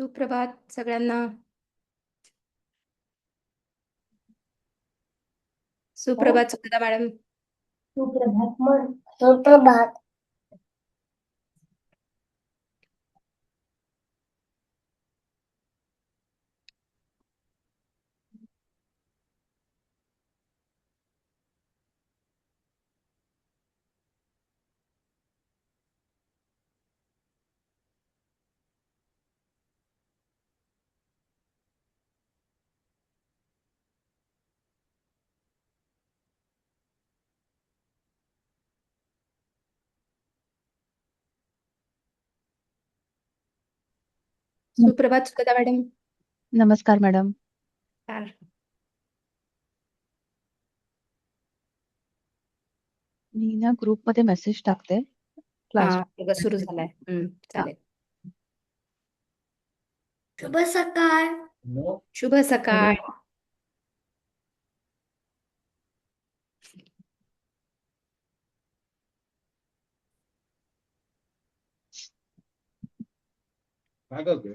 सुप्रभात सगळ्यांना. सुप्रभात सुगंधा मॅडम. सुप्रभात. सुप्रभात सुगंधा मॅडम. नमस्कार मॅडम. मी ना ग्रुपमध्ये मेसेज टाकते. क्लास सुरू झालाय. चालेल. शुभ सकाळ. शुभ सकाळ. काय करतोय?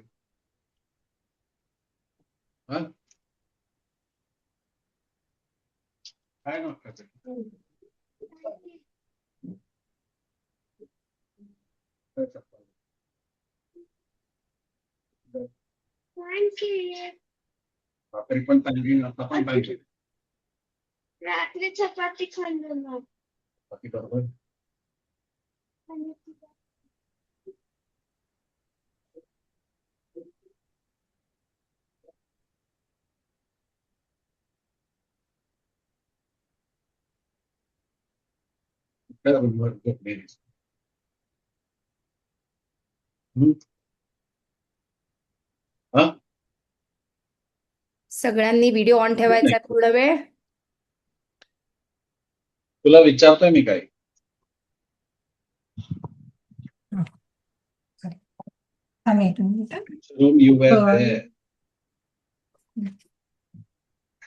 काय नसतं भाकरी पण चांगली नसता पण पाहिजे. रात्री चपाती खाल्लो ना. बाकी बरोबर. सगळ्यांनी व्हिडिओ ऑन ठेवायचा थोडा वेळ. तुला विचारतोय मी काय? Room you were there.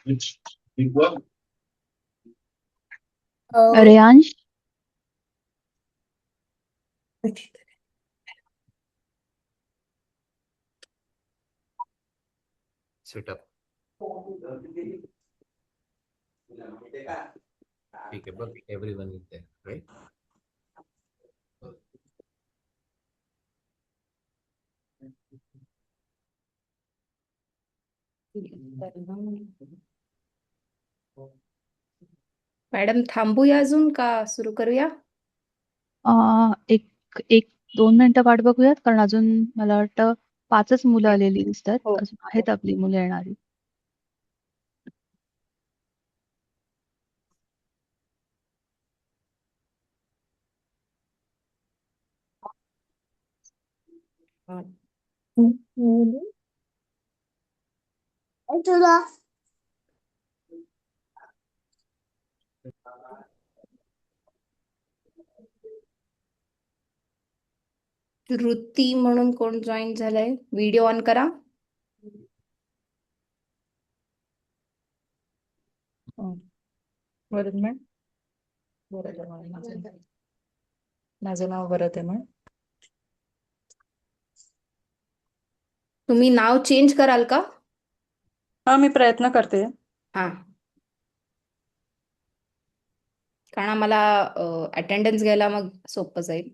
Which big one? Reyansh. Sit up. ठीक आहे बघ, everyone is there, right? Madam थांबूया अजून का सुरू करूया? एक 2 मिनिटं वाट बघूयात, कारण अजून मला वाटतं 5च मुलं आलेली दिसतात. हो. अजून आहेत आपली मुलं येणारी. तुला वृत्ती म्हणून कोण जॉईन झालंय? व्हिडिओ ऑन करा. वरद मॅम. माझं नाव वरद आहे मॅम. तुम्ही नाव चेंज कराल का? हा, मी प्रयत्न करते. हा, कारण आम्हाला अटेंडन्स घ्यायला मग सोपं जाईल.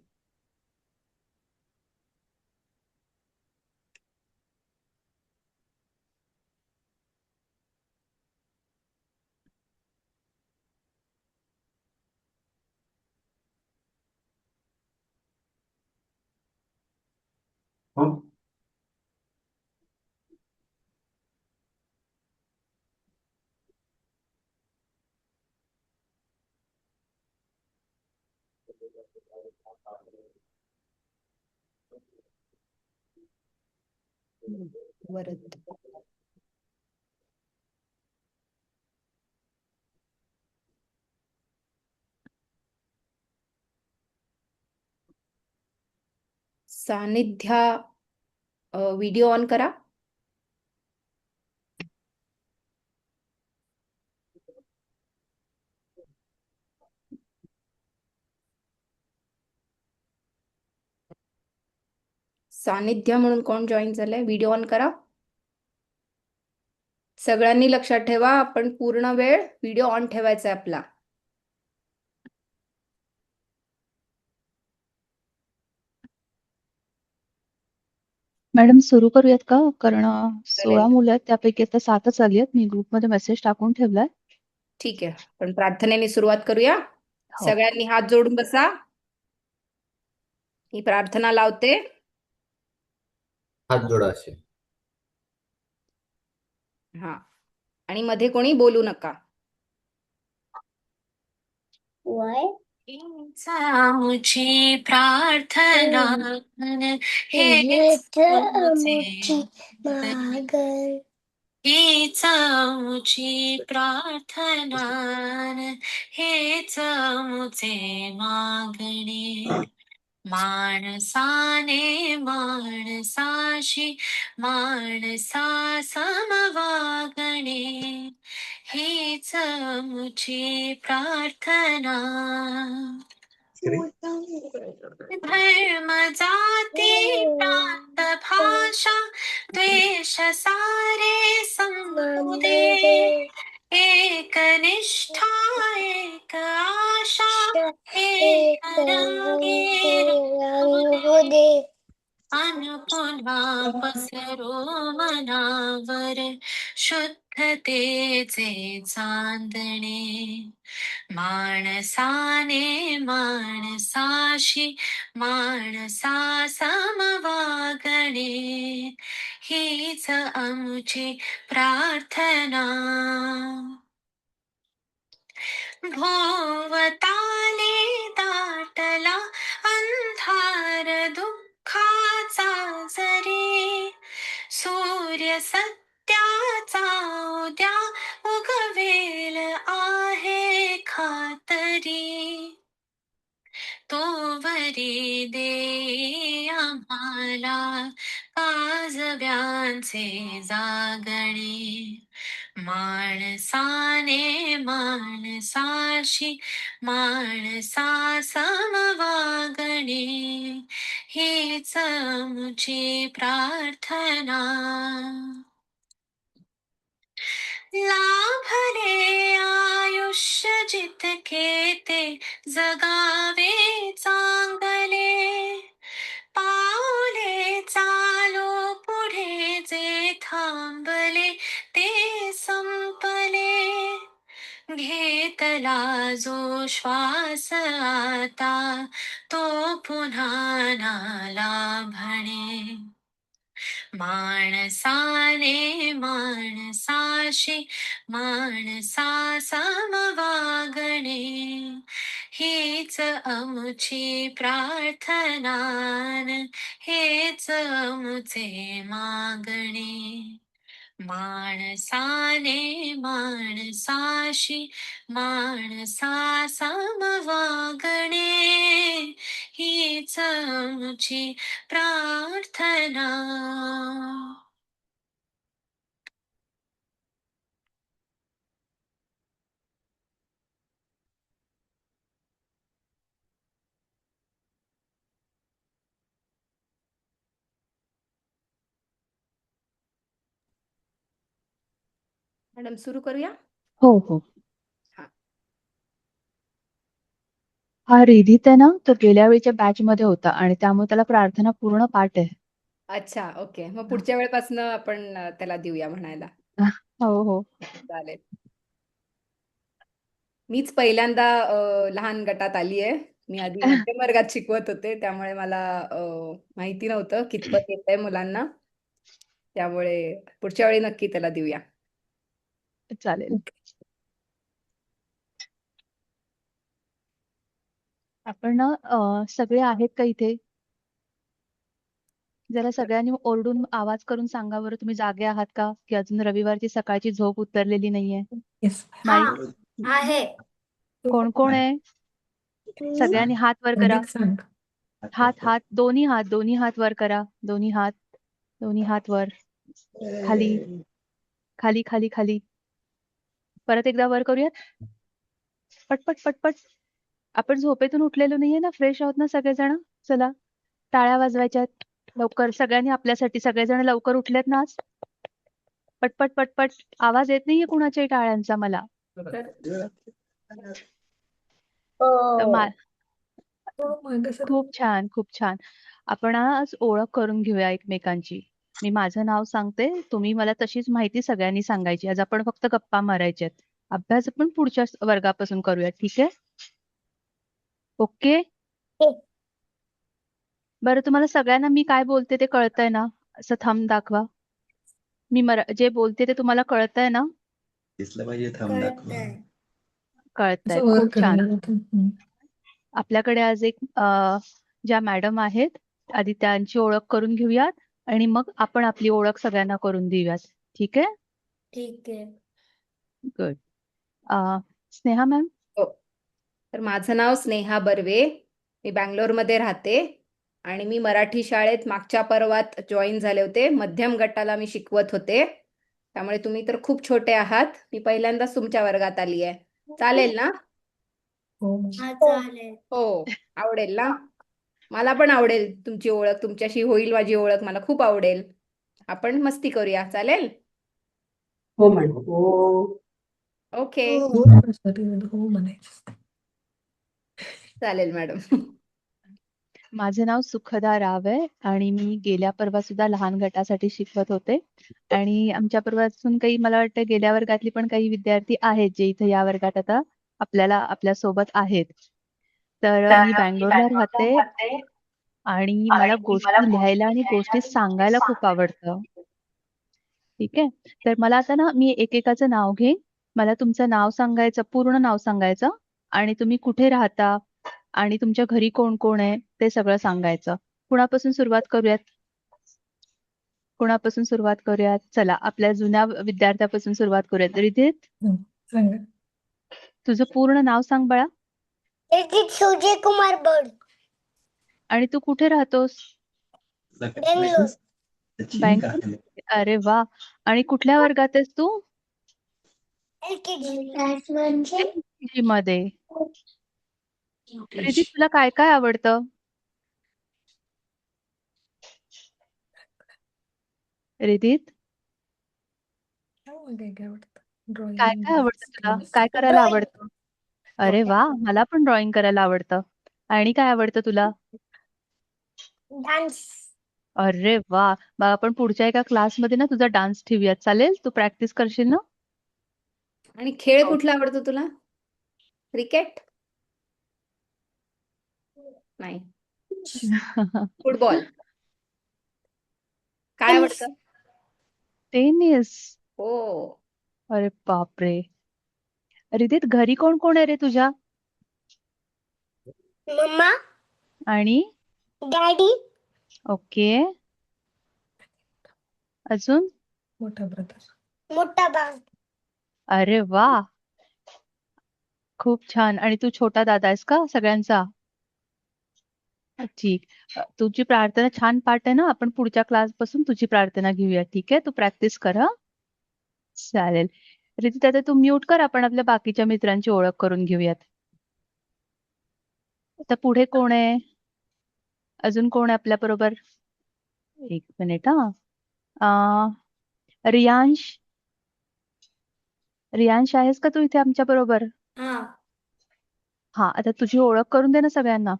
वरद. सानिध्या व्हिडिओ ऑन करा. सानिध्य म्हणून कोण जॉईन झालंय? व्हिडिओ ऑन करा. सगळ्यांनी लक्षात ठेवा, आपण पूर्ण वेळ व्हिडिओ ऑन ठेवायचा आहे आपला. मॅडम सुरू करूयात का? कारण 16 चालेल. मुलं आहेत, त्यापैकी आता 7च आली आहेत. मी ग्रुपमध्ये मेसेज टाकून ठेवलाय. ठीक आहे, पण प्रार्थनेने सुरुवात करूया. हो. सगळ्यांनी हात जोडून बसा. मी प्रार्थना लावते. हात जोडा असे. हा, आणि मध्ये कोणी बोलू नका. Why? मुझी प्रार्थना हेच मुझे आमची मागण. हीच मुझी प्रार्थना हेच मुझे मागणे माणसाने माणसाशी माणसा समवागणे हीच मुझी प्रार्थना धर्म जाती प्रांत भाषा द्वेष सारे संपुदे एक निष्ठा एक आशा एक रंगे रंगुदे अनपुन्हा पसरो मनावर शुद्धतेचे चांदणे माणसाने माणसाशी माणसा समवागणे हीच आमची प्रार्थना भोवताले दाटला अंधार दुःखाचा जरी सूर्य सत्याचा उद्या उगवेल आहे खातरी तोवरी दे आम्हाला काजव्यांचे जागणे माणसाने माणसाशी माणसा समवागणे हीच मुझी प्रार्थना लाभले आयुष्य जितके ते जगावे चांगले पावले चालो पुढे जे थांबले ते संपले घेतला जो श्वास आता तो पुन्हा ना लाभणे माणसाने माणसाशी माणसा समवागणे हीच आमची प्रार्थना हेच आमचे मागणे माणसाने माणसाशी माणसा समवागणे हीच आमची प्रार्थना मॅडम सुरू करूया. हो, हो. हा. हा रिधित आहे ना, तो गेल्या वेळीच्या बॅचमध्ये होता आणि त्यामुळे त्याला प्रार्थना पूर्ण पाठ आहे. अच्छा, ओके. मग पुढच्या वेळेपासून आपण त्याला देऊया म्हणायला. हो, हो. चालेल. मीच पहिल्यांदा लहान गटात आली आहे. मी आधी मध्यम वर्गात शिकवत होते, त्यामुळे मला माहिती नव्हतं कितपत येतंय मुलांना. त्यामुळे पुढच्या वेळी नक्की त्याला देऊया. चालेल. आपण ना सगळे आहेत का इथे? जरा सगळ्यांनी ओरडून आवाज करून सांगा बरं, तुम्ही जागे आहात का? की अजून रविवारची सकाळची झोप उतरलेली नाहीये? माई, आहे. कोण कोण आहे? सगळ्यांनी हात वर करा. हात दोन्ही हात वर करा. दोन्ही हात वर. खाली खाली खाली खाली. परत एकदा वर करूयात. पटपट पटपट. आपण झोपेतून उठलेलो नाहीये ना, फ्रेश आहोत ना सगळेजण? चला टाळ्या वाजवायच्यात. लवकर सगळ्यांनी आपल्यासाठी सगळेजण लवकर उठलेत ना आज? पटपट पटपट. आवाज येत नाहीये कुणाच्याही टाळ्यांचा मला. तर मा- खूप छान, खूप छान. आपण आज ओळख करून घेऊया एकमेकांची. मी माझं नाव सांगते, तुम्ही मला तशीच माहिती सगळ्यांनी सांगायची. आज आपण फक्त गप्पा मारायच्यात. अभ्यास आपण पुढच्या वर्गापासून करूया, ठीक आहे? ओके? हो. बरं, तुम्हाला सगळ्यांना मी काय बोलते ते कळतंय ना? असं थंब दाखवा. मी जे बोलते ते तुम्हाला कळतंय ना? दिसलं पाहिजे थांब दाखवा. कळतंय. कळतंय. खूप छान. आपल्याकडे आज एक ज्या मॅडम आहेत, आधी त्यांची ओळख करून घेऊयात आणि मग आपण आपली ओळख सगळ्यांना करून देऊयात. ठीक आहे? ठीक आहे. गुड. स्नेहा मॅम. हो. तर माझं नाव स्नेहा बर्वे. मी बँगलोरमध्ये राहते आणि मी मराठी शाळेत मागच्या पर्वात जॉईन झाले होते. मध्यम गटाला मी शिकवत होते. त्यामुळे तुम्ही तर खूप छोटे आहात. मी पहिल्यांदाच तुमच्या वर्गात आली आहे. चालेल ना? हा चालेल. हो, आवडेल ना? मला पण आवडेल तुमची ओळख. तुमच्याशी होईल माझी ओळख. मला खूप आवडेल. आपण मस्ती करूया. चालेल? हो मॅडम. हो. ओके. हो. हो म्हणायचं. चालेल मॅडम. माझं नाव सुखदा राव आहे आणि मी गेल्या परवा सुद्धा लहान गटासाठी शिकवत होते आणि आमच्या परवापासून काही मला वाटतं गेल्या वर्गातली पण काही विद्यार्थी आहेत जे इथे या वर्गात आता आपल्या सोबत आहेत. तर मी बँगलोरला राहते आणि मला गोष्टी लिहायला आणि गोष्टी सांगायला खूप आवडतं. ठीक आहे. तर मला आता ना मी एकेकाचं नाव घेईन. मला तुमचं नाव सांगायचं, पूर्ण नाव सांगायचं आणि तुम्ही कुठे राहता आणि तुमच्या घरी कोण कोण आहे ते सगळं सांगायचं. कुणापासून सुरुवात करूयात? कुणापासून सुरुवात करूयात? चला, आपल्या जुन्या विद्यार्थ्यापासून सुरुवात करूयात. रिधित, सांगा. तुझं पूर्ण नाव सांग बाळा. एक सुजय कुमार बड. आणि तू कुठे राहतोस? बेंगलोर. बँगलोर. अरे वा. आणि कुठल्या वर्गात आहेस तू? LKG म्हणजे LKG मध्ये. रिधित, तुला काय काय आवडतं? रिधित, काय आवडतं? काय काय आवडतं तुला? काय करायला आवडतं? अरे वा, मला पण ड्रॉइंग करायला आवडतं. आणि काय आवडतं तुला? डान्स. अरे वा. मग आपण पुढच्या एका क्लासमध्ये ना तुझा डान्स ठेवूयात, चालेल? तू प्रॅक्टिस करशील ना? आणि खेळ कुठला आवडतो तुला? क्रिकेट? नाही. फुटबॉल? काय आवडतं? टेनिस. हो. अरे बापरे. रिधित, घरी कोण कोण आहे रे तुझ्या? मम्मा, आणि डॅडी, ओके, अजून? मोठा ब्रदर. मोठा भाऊ. अरे वा, खूप छान. आणि तू छोटा दादा आहेस का सगळ्यांचा? ठीक. तुझी प्रार्थना छान पाठ आहे ना. आपण पुढच्या क्लास पासून तुझी प्रार्थना घेऊया. ठीक आहे, तू प्रॅक्टिस कर हं. चालेल. रिधित, आता तू म्यूट कर. आपण आपल्या बाकीच्या मित्रांची ओळख करून घेऊयात. आता पुढे कोण आहे? अजून कोण आहे आपल्या बरोबर? एक मिनिट हा. रियांश. रियांश आहेस का तू इथे आमच्या बरोबर? हा. हा, आता तुझी ओळख करून दे ना सगळ्यांना.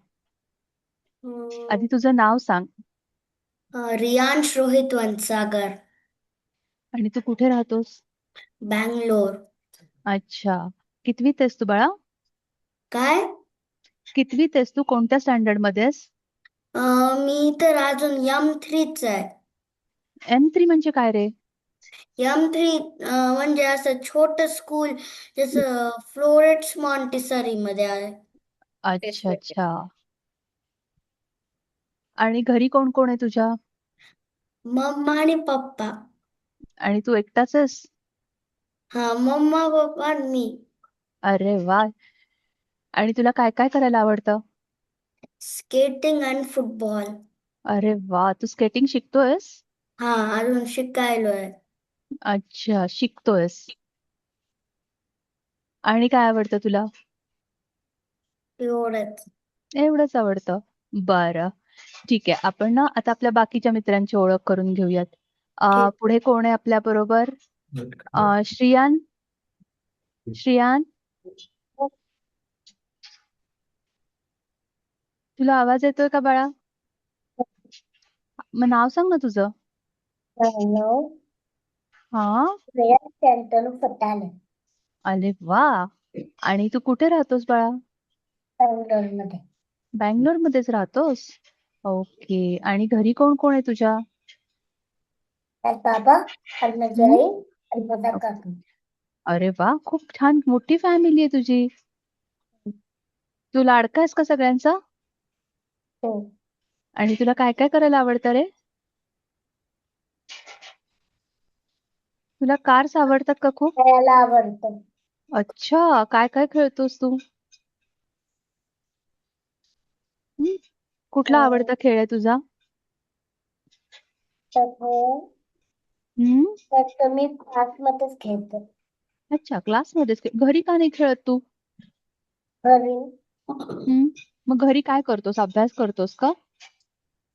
आधी तुझं नाव सांग. रियांश रोहित वनसागर. आणि तू कुठे राहतोस? बँगलोर. अच्छा. कितवीत आहेस तू बाळा? काय? कितवीत आहेस तू? कोणत्या स्टँडर्ड मध्ये आहेस? मी तर अजून M3च आहे. M3 म्हणजे काय रे? M3 म्हणजे असं छोट स्कूल जसं फ्लोरेट्स मॉन्टेसरी मध्ये आहे. अच्छा अच्छा. आणि घरी कोण कोण आहे तुझ्या? मम्मा आणि पप्पा. आणि तू एकटाच आहेस? हा, मम्मा, पप्पा आणि मी. अरे वा. आणि तुला काय काय करायला आवडतं? स्केटिंग आणि फुटबॉल. अरे वा, तू स्केटिंग शिकतोयस? हा, अजून शिकायलोय. अच्छा, शिकतोयस. आणि काय आवडतं तुला? एवढंच. एवढंच आवडतं. बरं. ठीक आहे. आपण ना आता आपल्या बाकीच्या मित्रांची ओळख करून घेऊयात. ठीक. पुढे कोण आहे आपल्या बरोबर? श्रियान. श्रियान, तुला आवाज येतोय का बाळा? मग नाव सांग ना तुझं. हा, फटाणे अरे वा. आणि तू कुठे राहतोस बाळा? मध्ये बँगलोर मध्येच राहतोस? ओके. आणि घरी कोण कोण आहे तुझ्या? बाबा आणि माझी हम्म? आई आणि माझा काका. अरे वा, खूप छान मोठी फॅमिली आहे तुझी. तू लाडका आहेस का सगळ्यांचा? हो. आणि तुला काय काय करायला आवडतं रे? तुला कार्स आवडतात का खूप? खेळायला आवडतं. अच्छा, काय काय खेळतोस तू? हम्म? कुठला आवडता खेळ आहे तुझा? हम्म? तर मी क्लासमध्येच खेळते. अच्छा, क्लासमध्येच घरी का नाही खेळत तू? घरी मग घरी काय करतोस? अभ्यास करतोस का?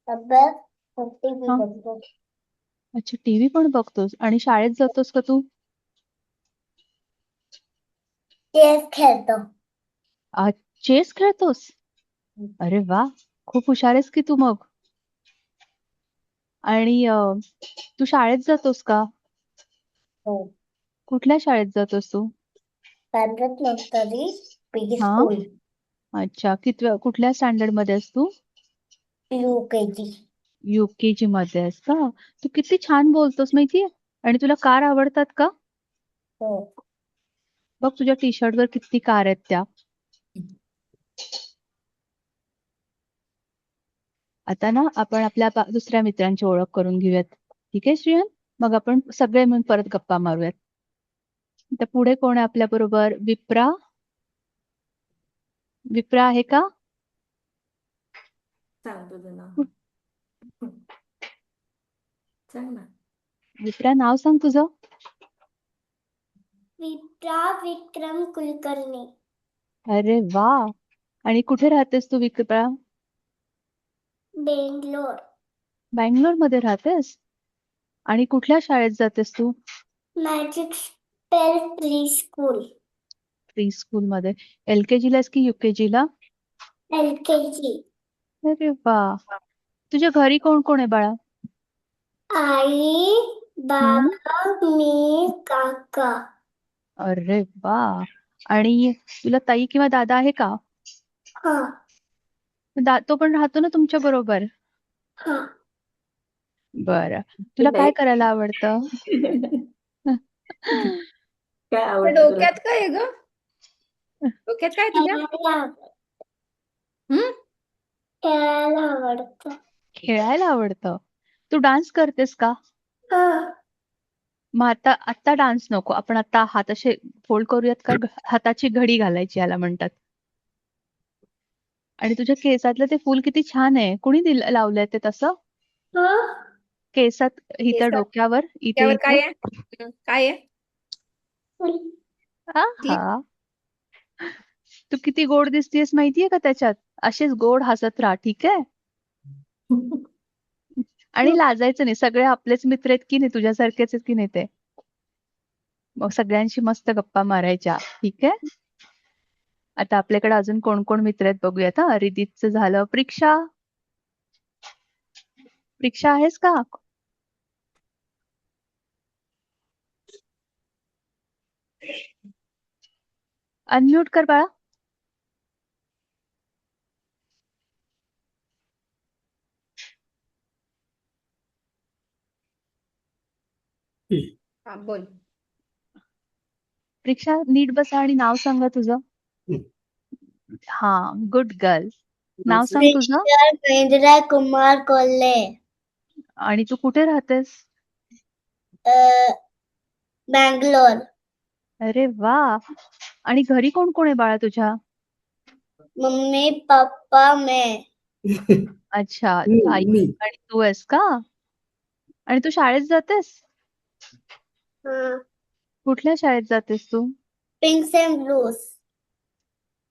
अभ्यास टीव्ही हा. बघतो. अच्छा, टीव्ही पण बघतोस. आणि शाळेत जातोस का तू? चेस खेळतो. चेस खेळतोस? अरे वा, खूप हुशार आहेस की तू मग. आणि तू शाळेत जातोस का? हो. कुठल्या शाळेत जातोस तू? पॅम्पलेट नर्सरी पीजी हा. स्कूल अच्छा, कुठल्या स्टँडर्ड मध्ये आहेस तू? UKG. UKG मध्ये आहेस का? तू किती छान बोलतोस माहितीये. आणि तुला कार आवडतात का? हो. बघ तुझ्या टी शर्ट वर किती कार आहेत त्या. आता ना आपण आपल्या दुसऱ्या मित्रांची ओळख करून घेऊयात. ठीक आहे श्रियन? मग आपण सगळे मिळून परत गप्पा मारूयात. आता पुढे कोण आहे आपल्या बरोबर? विप्रा. विप्रा आहे का? सांग तुझं नाव. सांग ना. विप्रा, नाव सांग तुझं. विप्रा विक्रम कुलकर्णी. अरे वा. आणि कुठे राहतेस तू विप्रा? बेंगलोर. बँगलोर मध्ये राहतेस? आणि कुठल्या शाळेत जातेस तू? Magic spell pre school. Pre school मध्ये. LKG लास की UKG ला? LKG. अरे वा. तुझ्या घरी कोण कोण आहे बाळा? आई बाबा मी काका. अरे वा. आणि तुला ताई किंवा दादा आहे का? हा. तो पण राहतो ना तुमच्या बरोबर? हा. बरं. तुला काय करायला आवडतं? काय आवडतं तुला? डोक्यात काय आहे ग? डोक्यात काय आहे तुझ्या? खेळायला आवडतं. खेळायला आवडतं. तू डान्स करतेस का? हा. मग आता डान्स नको. आपण आता हात असे फोल्ड करूयात का? हाताची घडी घालायची याला म्हणतात. आणि तुझ्या केसातलं ते फूल किती छान आहे. कुणी लावलंय ते तसं? केसात इथं केसात- डोक्यावर इथे त्यावर इथे. काय आहे? काय आहे? आहा. तू किती गोड दिसतेस माहितीये का त्याच्यात? असेच गोड हसत राहा, ठीक आहे? आणि लाजायचं नाही. सगळे आपलेच मित्र आहेत की नाही, तुझ्यासारखेच आहेत की नाही ते. मग सगळ्यांशी मस्त गप्पा मारायच्या, ठीक आहे? आता आपल्याकडे अजून कोण कोण मित्र आहेत बघूयात. हा, रिदितचं झालं. प्रीक्षा. प्रीक्षा आहेस का? अनम्यूट कर बाळा. हा, बोल. प्रीक्षा, नीट बसा आणि नाव सांगा तुझं. हा, गुड गर्ल. नाव सांग तुझं. महेंद्र कुमार कोल्हे. आणि तू कुठे राहतेस? बँगलोर. अरे वा. आणि घरी कोण कोण आहे बाळा तुझ्या? मम्मी पप्पा मैं. अच्छा, आई आणि तू आहेस का? आणि तू शाळेत जातेस? कुठल्या शाळेत जातेस तू? Pinks and blues.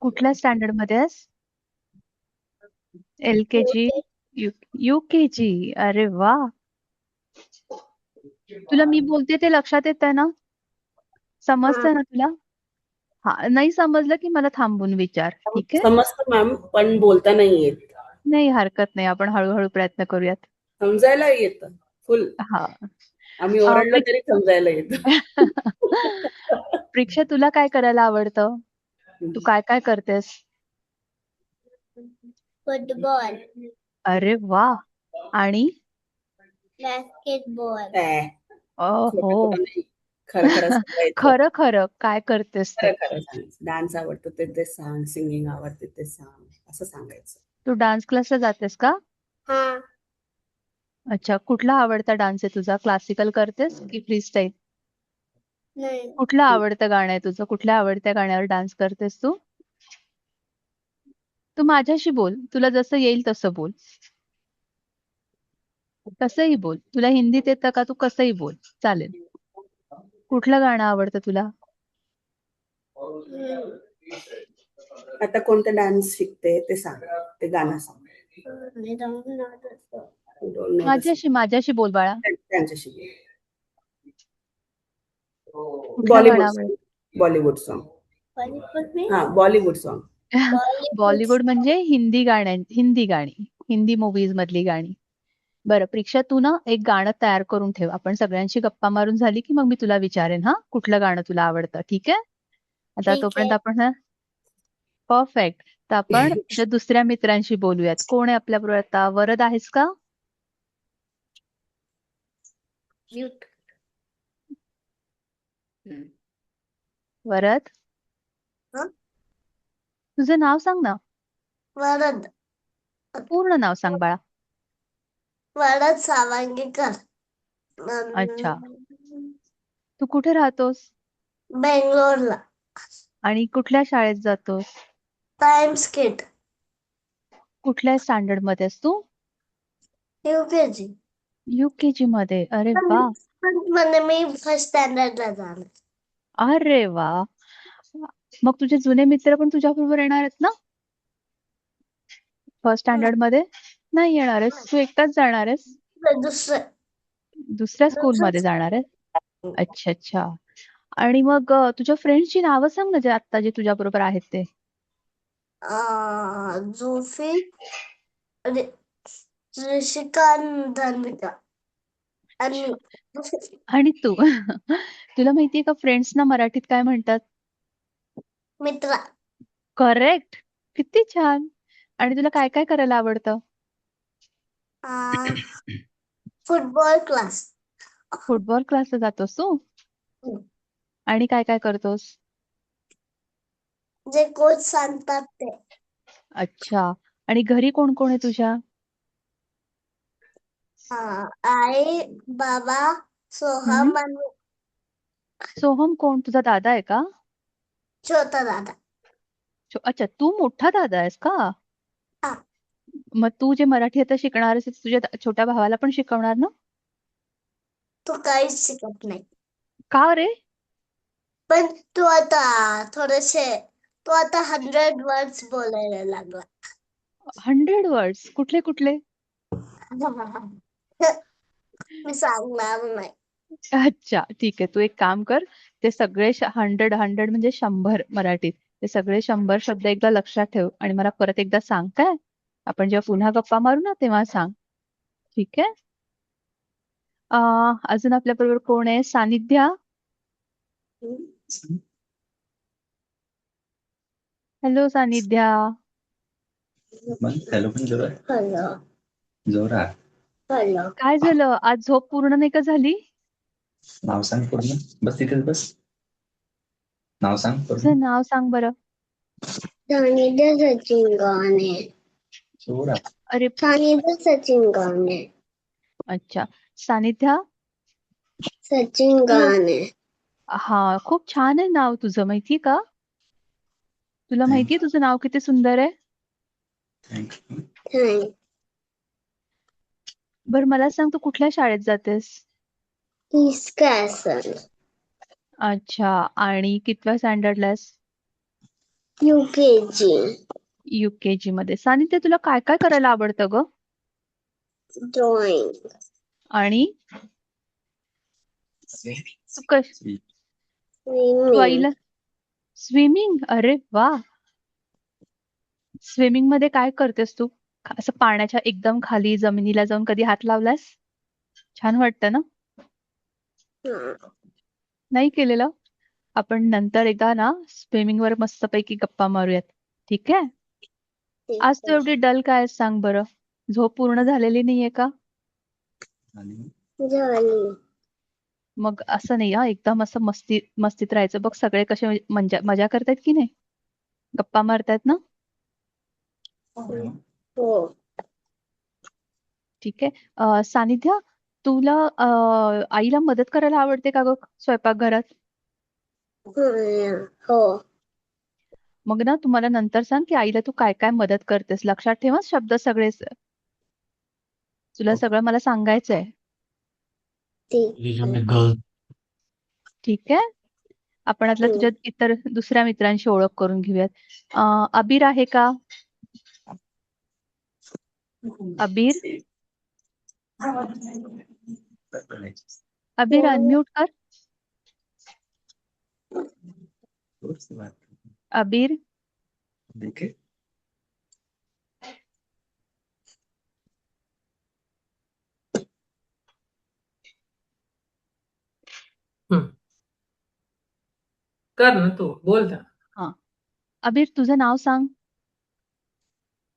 कुठल्या स्टँडर्ड मध्ये आहेस? LKG, UKG. अरे वा. तुला मी बोलते ते लक्षात येतंय ना? समजतंय ना तुला? हा, नाही समजलं की मला थांबून विचार. ठीक आहे? समजतं मॅम, पण बोलता नाही येत. नाही हरकत नाही. आपण हळूहळू प्रयत्न करूयात. समजायला येतं फुल. हा. आम्ही अ, ओरडलं तरी समजायला येतं. प्रेक्षा, तुला काय करायला आवडतं? तू काय काय करतेस? फुटबॉल, अरे वा. आणि बास्केटबॉल, खोटं हो. खोटं नाही, खरं खरं सांगायचं. खरं खरं काय करतेस ते? खरं खरं सांगायचं. डान्स आवडतो ते सांग, सिंगिंग आवडते ते सांग, असं सांगायचं. तू डान्स क्लासला जातेस का? हा अच्छा, कुठला आवडता डान्स आहे तुझा? क्लासिकल करतेस की फ्रीस्टाईल? नाही कुठलं आवडतं गाणं आहे तुझं? कुठल्या आवडत्या गाण्यावर डान्स करतेस तू? तू माझ्याशी बोल. तुला जसं येईल तसं बोल. कसंही बोल. तुला हिंदीत येतं का? तू कसंही बोल. चालेल. कुठलं गाणं आवडतं तुला? आता कोणता डान्स शिकते ते सांग, ते गाणं सांग. I don't know the song. You don't know the माझ्याशी बोल बाळा. song. त्यांच्याशी बोल. कुठलं गाणं आवडतं? बॉलिवूड सॉन्ग. Bollywood में हा, बॉलिवूड सॉन्ग. बॉलिवूड म्हणजे हिंदी गाणी. हिंदी मूव्हीज मधली गाणी. बरं प्रेक्षा, तू ना एक गाणं तयार करून ठेव. आपण सगळ्यांशी गप्पा मारून झाली की मग मी तुला विचारेन हा कुठलं गाणं तुला आवडतं. ठीक आहे? आता ठीक तोपर्यंत आहे. आपण परफेक्ट. तर आपण आपल्या दुसऱ्या मित्रांशी बोलूयात. कोण आहे आपल्याबरोबर आता? वरद आहेस का? Mute. हम्म. वरद, हं? तुझं नाव सांग ना. वरद पूर्ण नाव सांग बाळा. वरद सावंगीकर. अच्छा. तू कुठे राहतोस बेंगलोरला. आणि कुठल्या शाळेत जातोस? टाइम्स किड कुठल्या स्टँडर्ड मध्ये आहेस तू? UKG. UKG मध्ये. अरे वा. म्हणजे मी फर्स्ट स्टँडर्डला जाणार. अरे वा. मग तुझे जुने मित्र पण तुझ्या बरोबर येणार आहेत ना फर्स्ट स्टँडर्ड मध्ये? नाही येणार आहेस? तू एकटाच जाणार आहेस? दुसरं दुसऱ्या स्कूलमध्ये जाणार आहेस? अच्छा अच्छा. आणि मग तुझ्या फ्रेंड्सची नावं सांग ना जे आता जे तुझ्या बरोबर आहेत ते. झोफी, ऋषिका, धन्विका आणि आणि तू तुला माहितीये का फ्रेंड्सना मराठीत काय म्हणतात? मित्रा. करेक्ट. किती छान. आणि तुला काय काय करायला आवडतं? Football class. फुटबॉल क्लासला जातोस तू? आणि काय काय करतोस? जे कोच सांगतात ते. अच्छा. आणि घरी कोण कोण आहे तुझ्या? आई, बाबा, सोहम आणि सोहम कोण? तुझा दादा आहे का? छोटा दादा. अच्छा, तू मोठा दादा आहेस का? हा. मग तू जे मराठी आता शिकणार आहेस तुझ्या छोट्या भावाला पण शिकवणार ना? तू काहीच शिकत नाही. का रे? पण तू आता 100 वर्ड्स बोलायला लागला. 100 वर्ड्स? कुठले कुठले? मी सांगणार नाही. अच्छा, ठीक आहे. तू एक काम कर. ते सगळे 100 म्हणजे 100 मराठीत. ते सगळे 100 शब्द एकदा लक्षात ठेव आणि मला परत एकदा सांग काय? आपण जेव्हा पुन्हा गप्पा मारू ना तेव्हा सांग. ठीक आहे? अजून आपल्या बरोबर कोण आहे? सानिध्या? हॅलो सानिध्या. मग हॅलो पण जोरात हॅलो जोरात. हॅलो. काय झालं? आज झोप पूर्ण नाही का झाली? नाव सांग पूर्ण. बस तिथेच बस. नाव सांग पूर्ण. तुझं नाव सांग बरं. सानिध्या सचिन गाणे. जोरात. अरे सानिध्या सचिन गाणे. अच्छा. सानिध्या? सचिन गाणे. हा, खूप छान आहे नाव तुझं. माहितीये का? तुला माहितीये तुझं नाव किती सुंदर आहे? थँक्यू. बरं मला सांग तू कुठल्या शाळेत जातेस? कॅसल. अच्छा. आणि कितव्या स्टँडर्डला आहेस? UKG. UKG मध्ये. सानिध्य तुला काय काय करायला आवडतं ग? ड्रॉइंग आणि तू कश तू स्विमिंग आईला स्विमिंग. अरे वा. स्विमिंग मध्ये काय करतेस तू? असं पाण्याच्या एकदम खाली जमिनीला जाऊन कधी हात लावलास? छान वाटतं ना? नाही केलेलं? आपण नंतर एकदा ना स्विमिंग वर मस्तपैकी गप्पा मारूयात. ठीक आहे? आज तू एवढी डल काय आहेस सांग बरं? झोप पूर्ण झालेली नाहीये का? झाली मग असं नाही हा, एकदम असं मस्तीत राहायचं. बघ सगळे कसे मजा करतायत की नाही? गप्पा मारतायत ना? हो ठीक आहे. सानिध्या, तुला आईला मदत करायला आवडते का ग स्वयंपाकघरात? हो मग ना तुम्हाला नंतर सांग की आईला तू काय काय मदत करतेस. लक्षात ठेव हं शब्द सगळे. तुला सगळं मला सांगायचंय. ठीक आहे? आपण आता तुझ्या इतर दुसऱ्या मित्रांशी ओळख करून घेऊयात. अबीर आहे का? अबीर अबीर अनम्यूट कर. अबीर कर ना तू बोल ना. हा. अबीर तुझं नाव सांग.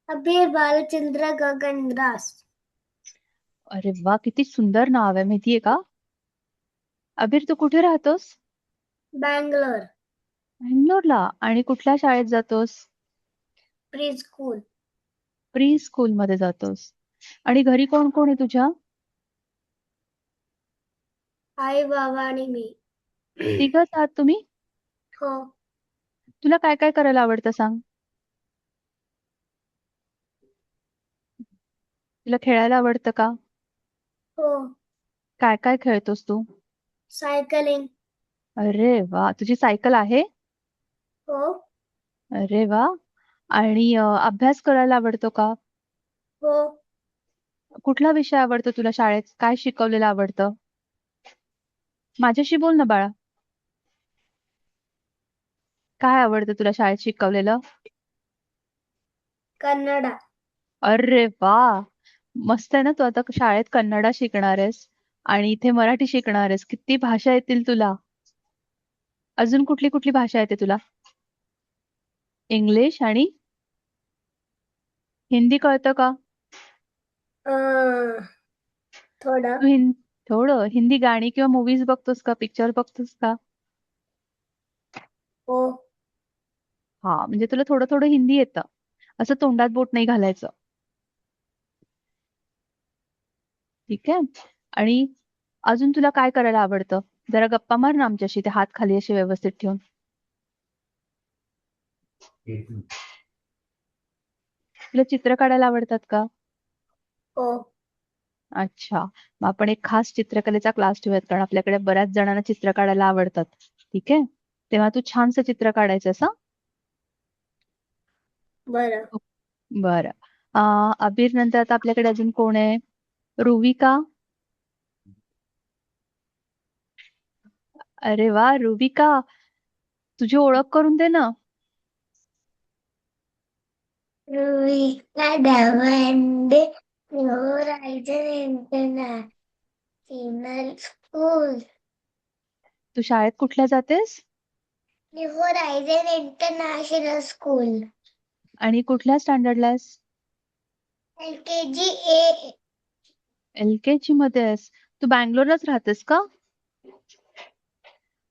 अबीर बालचंद्र गगनदास अरे वा, किती सुंदर नाव आहे माहितीये का? अबीर तू कुठे राहतोस? बँगलोर बँगलोरला. आणि कुठल्या शाळेत जातोस? प्री स्कूल प्री स्कूल मध्ये जातोस. आणि घरी कोण कोण आहे तुझ्या? आई बाबा आणि मी तिघच आहात तुम्ही? हो तुला काय काय करायला आवडतं सांग? तुला खेळायला आवडतं का? हो काय काय खेळतोस तू? सायकलिंग अरे वा, तुझी सायकल आहे? हो अरे वा. आणि अभ्यास करायला आवडतो का? हो कुठला विषय आवडतो तुला शाळेत? काय शिकवलेलं आवडतं? माझ्याशी बोल ना बाळा. काय आवडतं तुला शाळेत शिकवलेलं? कन्नडा अरे वा, मस्त आहे ना. तू आता शाळेत कन्नडा शिकणार आहेस आणि इथे मराठी शिकणार आहेस. किती भाषा येतील तुला? अजून कुठली कुठली भाषा येते तुला? इंग्लिश आणि हिंदी कळतं का? थोडं तू थोडं हिंदी गाणी किंवा मूवीज बघतोस का? पिक्चर बघतोस का? हो हा, म्हणजे तुला थोडं थोडं हिंदी येतं. असं तोंडात बोट नाही घालायचं. ठीक आहे? आणि अजून तुला काय करायला आवडतं? जरा गप्पा मार ना आमच्याशी, ते हात खाली असे व्यवस्थित ठेवून. तुला चित्र काढायला आवडतात का? हो अच्छा. मग आपण एक खास चित्रकलेचा क्लास ठेवूयात, कारण आपल्याकडे बऱ्याच जणांना चित्र काढायला आवडतात. ठीक आहे? तेव्हा तू छानसं चित्र काढायचंस हं? बरं बरं. अबीर नंतर आता आपल्याकडे अजून कोण आहे? रुविका. अरे वा, रुविका, तुझी ओळख करून दे ना. रुविका दवंडे होरायझन इंटरनॅशनल स्कूल तू शाळेत कुठल्या जातेस? होरायझन इंटरनॅशनल स्कूल आणि कुठल्या स्टँडर्डला आहेस? LKG A LKG मध्ये आहेस. तू बँगलोरलाच राहतेस का?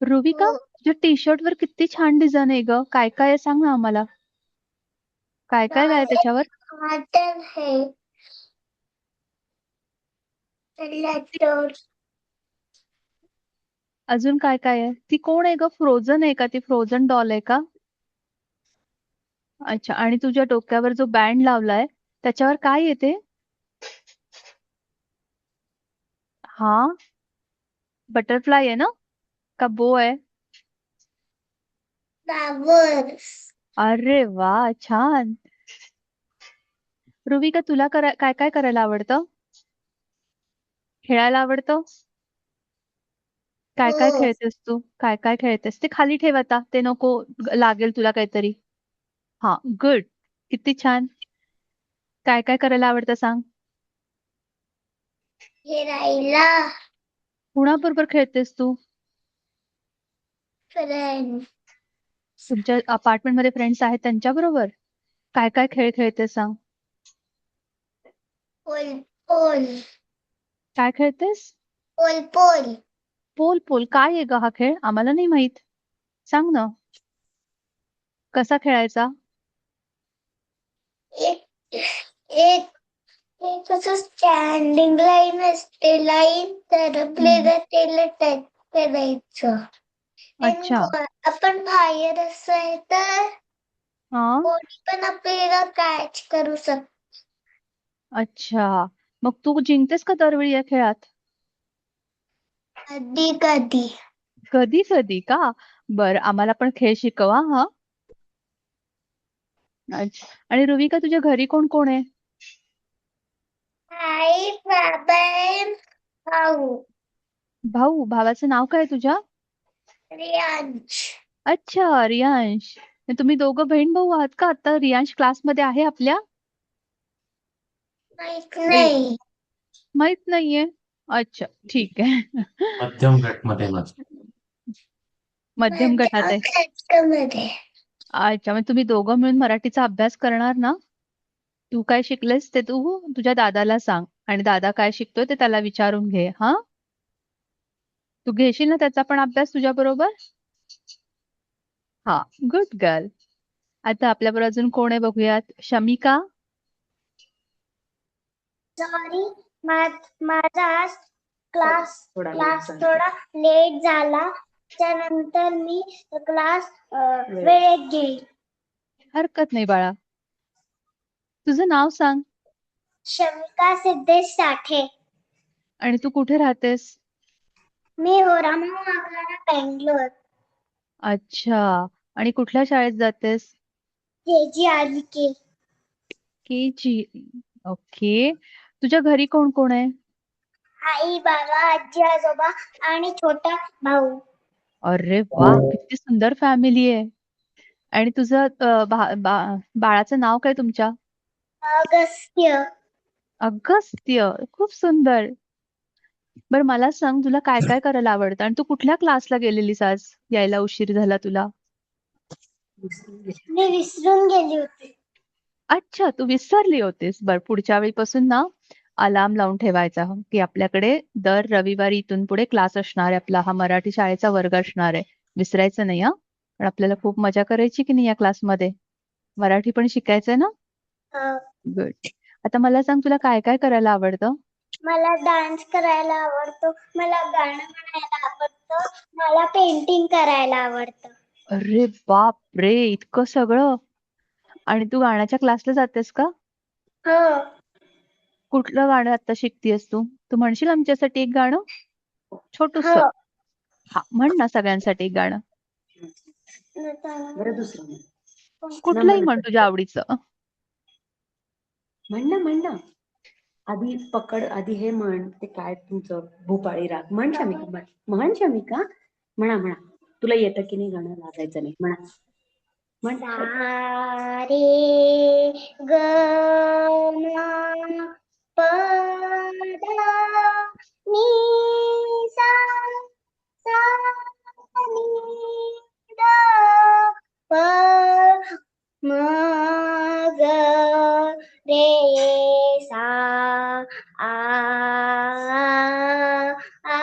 रुविका, तुझ्या टी शर्ट वर किती छान डिझाईन आहे ग. काय काय आहे सांग ना आम्हाला. काय काय आहे त्याच्यावर? कॉटन है लेटर अजून काय काय आहे? ती कोण आहे ग? फ्रोझन आहे का? ती फ्रोझन डॉल आहे का? अच्छा. आणि तुझ्या डोक्यावर जो बँड लावलाय त्याच्यावर काय येते? हा, बटरफ्लाय आहे ना? का बो आहे? फ्लावर्स अरे वा, छान. रुविका, तुला काय काय करायला आवडतं? खेळायला आवडतं? काय काय हो. खेळतेस तू? काय काय खेळतेस? ते खाली ठेव आता. ते नको लागेल तुला काहीतरी. हा, गुड. किती छान. काय काय करायला आवडतं सांग? फिरायला. कुणाबरोबर खेळतेस तू? फ्रेंड. तुमच्या अपार्टमेंट मध्ये फ्रेंड्स आहेत त्यांच्याबरोबर? काय काय खेळ खेळतेस सांग? पोल पोल. काय खेळतेस? पोल पोल. पोल पोल काय आहे ग हा खेळ? आम्हाला नाही माहित. सांग ना. कसा खेळायचा? एक एक एक असं स्टँडिंग लाईन असते लाईन तर आपल्याला त्याला टच करायचं. अच्छा. आपण बाहेर असाय तर हा. कोणी पण आपल्याला कॅच करू शकतो. अच्छा. मग तू जिंकतेस का दरवेळी या खेळात? कधी कधी. कधी कधी का? बर, आम्हाला पण खेळ शिकवा हा. अच्छा. आणि रुविका तुझ्या घरी कोण कोण आहे? आई बाबा भाऊ. भाऊ. भावाचं नाव काय तुझ्या? रियांश. अच्छा, रियांश. तुम्ही दोघं बहीण भाऊ आहात का? आता रियांश क्लासमध्ये आहे आपल्या? माहित नाही. माहित नाहीये. अच्छा, ठीक आहे. मध्यम गटमध्ये माझं. मध्यम गटात आहे. मध्ये. अच्छा, मग तुम्ही दोघं मिळून मराठीचा अभ्यास करणार ना? तू काय शिकलेस ते तू तुझ्या दादाला सांग आणि दादा काय शिकतोय ते त्याला विचारून घे. हा, तू घेशील ना त्याचा पण अभ्यास तुझ्या बरोबर? हा, गुड गर्ल. आता आपल्याबरोबर अजून कोण आहे बघूयात. शमिका. सॉरी, माझा क्लास थोडा थोडा लेट झाला. त्यानंतर मी क्लास वेळेत घेईन. हरकत नाही बाळा. तुझं नाव सांग. शमिका सिद्धेश साठे. आणि तू कुठे राहतेस? मी होरामा आग्रा, बेंगलोर. अच्छा. आणि कुठल्या शाळेत जातेस? KGRVK. KG. ओके. तुझ्या घरी कोण कोण आहे? आई बाबा आजी आजोबा आणि छोटा भाऊ. अरे वा, किती सुंदर फॅमिली आहे. आणि तुझं बाळाचं नाव काय तुमच्या? अगस्त्य. अगस्त्य. खूप सुंदर. बरं, मला सांग तुला काय काय करायला आवडतं आणि तू कुठल्या क्लासला गेलेलीस आज? यायला उशीर झाला तुला. मी विसरून गेली होती. अच्छा, तू विसरली होतीस. बरं, पुढच्या वेळीपासून ना अलार्म लावून ठेवायचा की आपल्याकडे दर रविवारी इथून पुढे क्लास असणार आहे. आपला हा मराठी शाळेचा वर्ग असणार आहे. विसरायचं नाही हा. पण आपल्याला खूप मजा करायची की नाही या क्लासमध्ये. मराठी पण शिकायचंय ना? गुड. आता मला सांग तुला काय काय करायला आवडतं? मला डान्स करायला आवडतो. मला गाणं म्हणायला आवडतं. मला पेंटिंग करायला आवडतं. अरे बाप रे, इतकं सगळं. आणि तू गाण्याच्या क्लासला जातेस का? हो. कुठलं गाणं आता शिकतेस तू? तू म्हणशील आमच्यासाठी एक गाणं छोटूस? हो. हा, म्हण ना सगळ्यांसाठी एक गाणं. बरं दुसरं कुठलंही म्हण तुझ्या आवडीचं. म्हण ना. आधी पकड, आधी हे म्हण, ते काय तुमचं भूपाळी राग म्हण. शमिका म्हण. शमिका म्हणा. तुला येतं की नाही गाणं? लाजायचं नाही. म्हणा. सा रे ग म प ध नि सा नि ध प म ग रे सा आ आ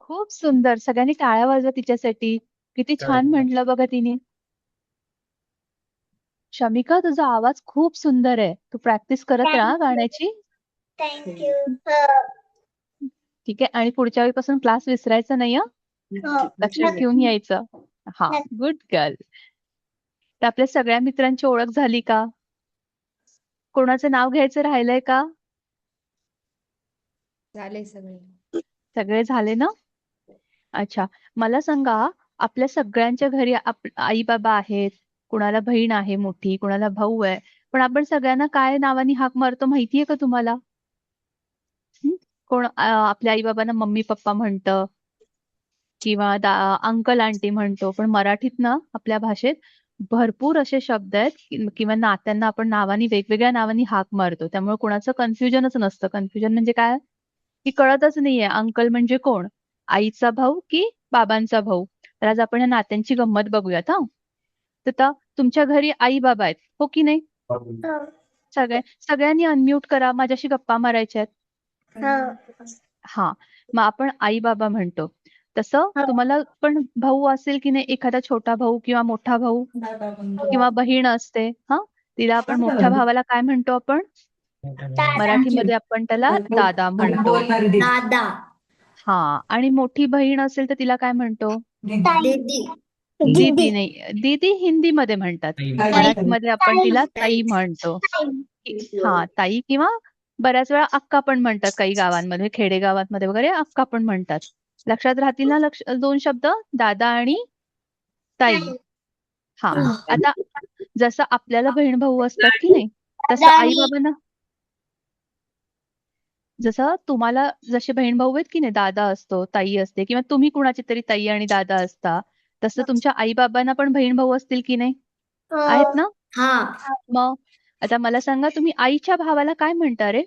खूप सुंदर. सगळ्यांनी टाळ्या वाजवा तिच्यासाठी. किती छान म्हटलं बघा तिने. शमिका, तुझा आवाज खूप सुंदर आहे. तू प्रॅक्टिस करत राहा गाण्याची. थँक्यू. ठीक आहे. आणि पुढच्या वेळीपासून क्लास विसरायचा नाही हं. लक्षात घेऊन यायचं. हा, गुड गर्ल. तर आपल्या सगळ्या मित्रांची ओळख झाली का? कोणाचं नाव घ्यायचं राहिलंय का? झाले सगळे. सगळे झाले ना? अच्छा. मला सांगा, आपल्या सगळ्यांच्या घरी आई बाबा आहेत, कुणाला बहीण आहे मोठी, कुणाला भाऊ आहे. पण आपण सगळ्यांना काय नावाने हाक मारतो माहितीये का तुम्हाला? कोण आपल्या आई बाबांना मम्मी पप्पा म्हणतं किंवा अंकल आंटी म्हणतो. पण मराठीत ना आपल्या भाषेत भरपूर असे शब्द आहेत किंवा नात्यांना आपण वेगवेगळ्या नावानी हाक मारतो. त्यामुळे कोणाचं कन्फ्युजनच नसतं. कन्फ्युजन म्हणजे काय? की कळतच नाहीये अंकल म्हणजे कोण? आईचा भाऊ की बाबांचा भाऊ? तर आज आपण या नात्यांची गंमत बघूयात हा. तर आता तुमच्या घरी आई बाबा आहेत, हो की नाही? सगळ्यांनी अनम्यूट करा, माझ्याशी गप्पा मारायच्या आहेत. हा, मग आपण आई बाबा म्हणतो. तसं तुम्हाला पण भाऊ असेल की नाही, एखादा छोटा भाऊ किंवा मोठा भाऊ किंवा बहीण असते. हा, तिला आपण मोठ्या भावाला काय म्हणतो आपण? मराठीमध्ये आपण त्याला दादा म्हणतो. दादा. हा, आणि मोठी बहीण असेल तर तिला काय म्हणतो? दीदी. दीदी नाही, दीदी हिंदीमध्ये म्हणतात. मराठीमध्ये आपण तिला ताई म्हणतो. हा, ताई किंवा बऱ्याच वेळा अक्का पण म्हणतात. काही गावांमध्ये, खेडेगावांमध्ये वगैरे अक्का पण म्हणतात. लक्षात राहतील ना 2 शब्द, दादा आणि ताई. हा, आता जसं आपल्याला बहीण भाऊ असतात की नाही, तसं आई बाबांना, जसं तुम्हाला जसे बहीण भाऊ आहेत की नाही, दादा असतो, ताई असते, किंवा तुम्ही कुणाची तरी ताई आणि दादा असता, तसं तुमच्या आई बाबांना पण बहीण भाऊ असतील की नाही? आहेत ना? मग आता मला सांगा, तुम्ही आईच्या भावाला काय म्हणता रे?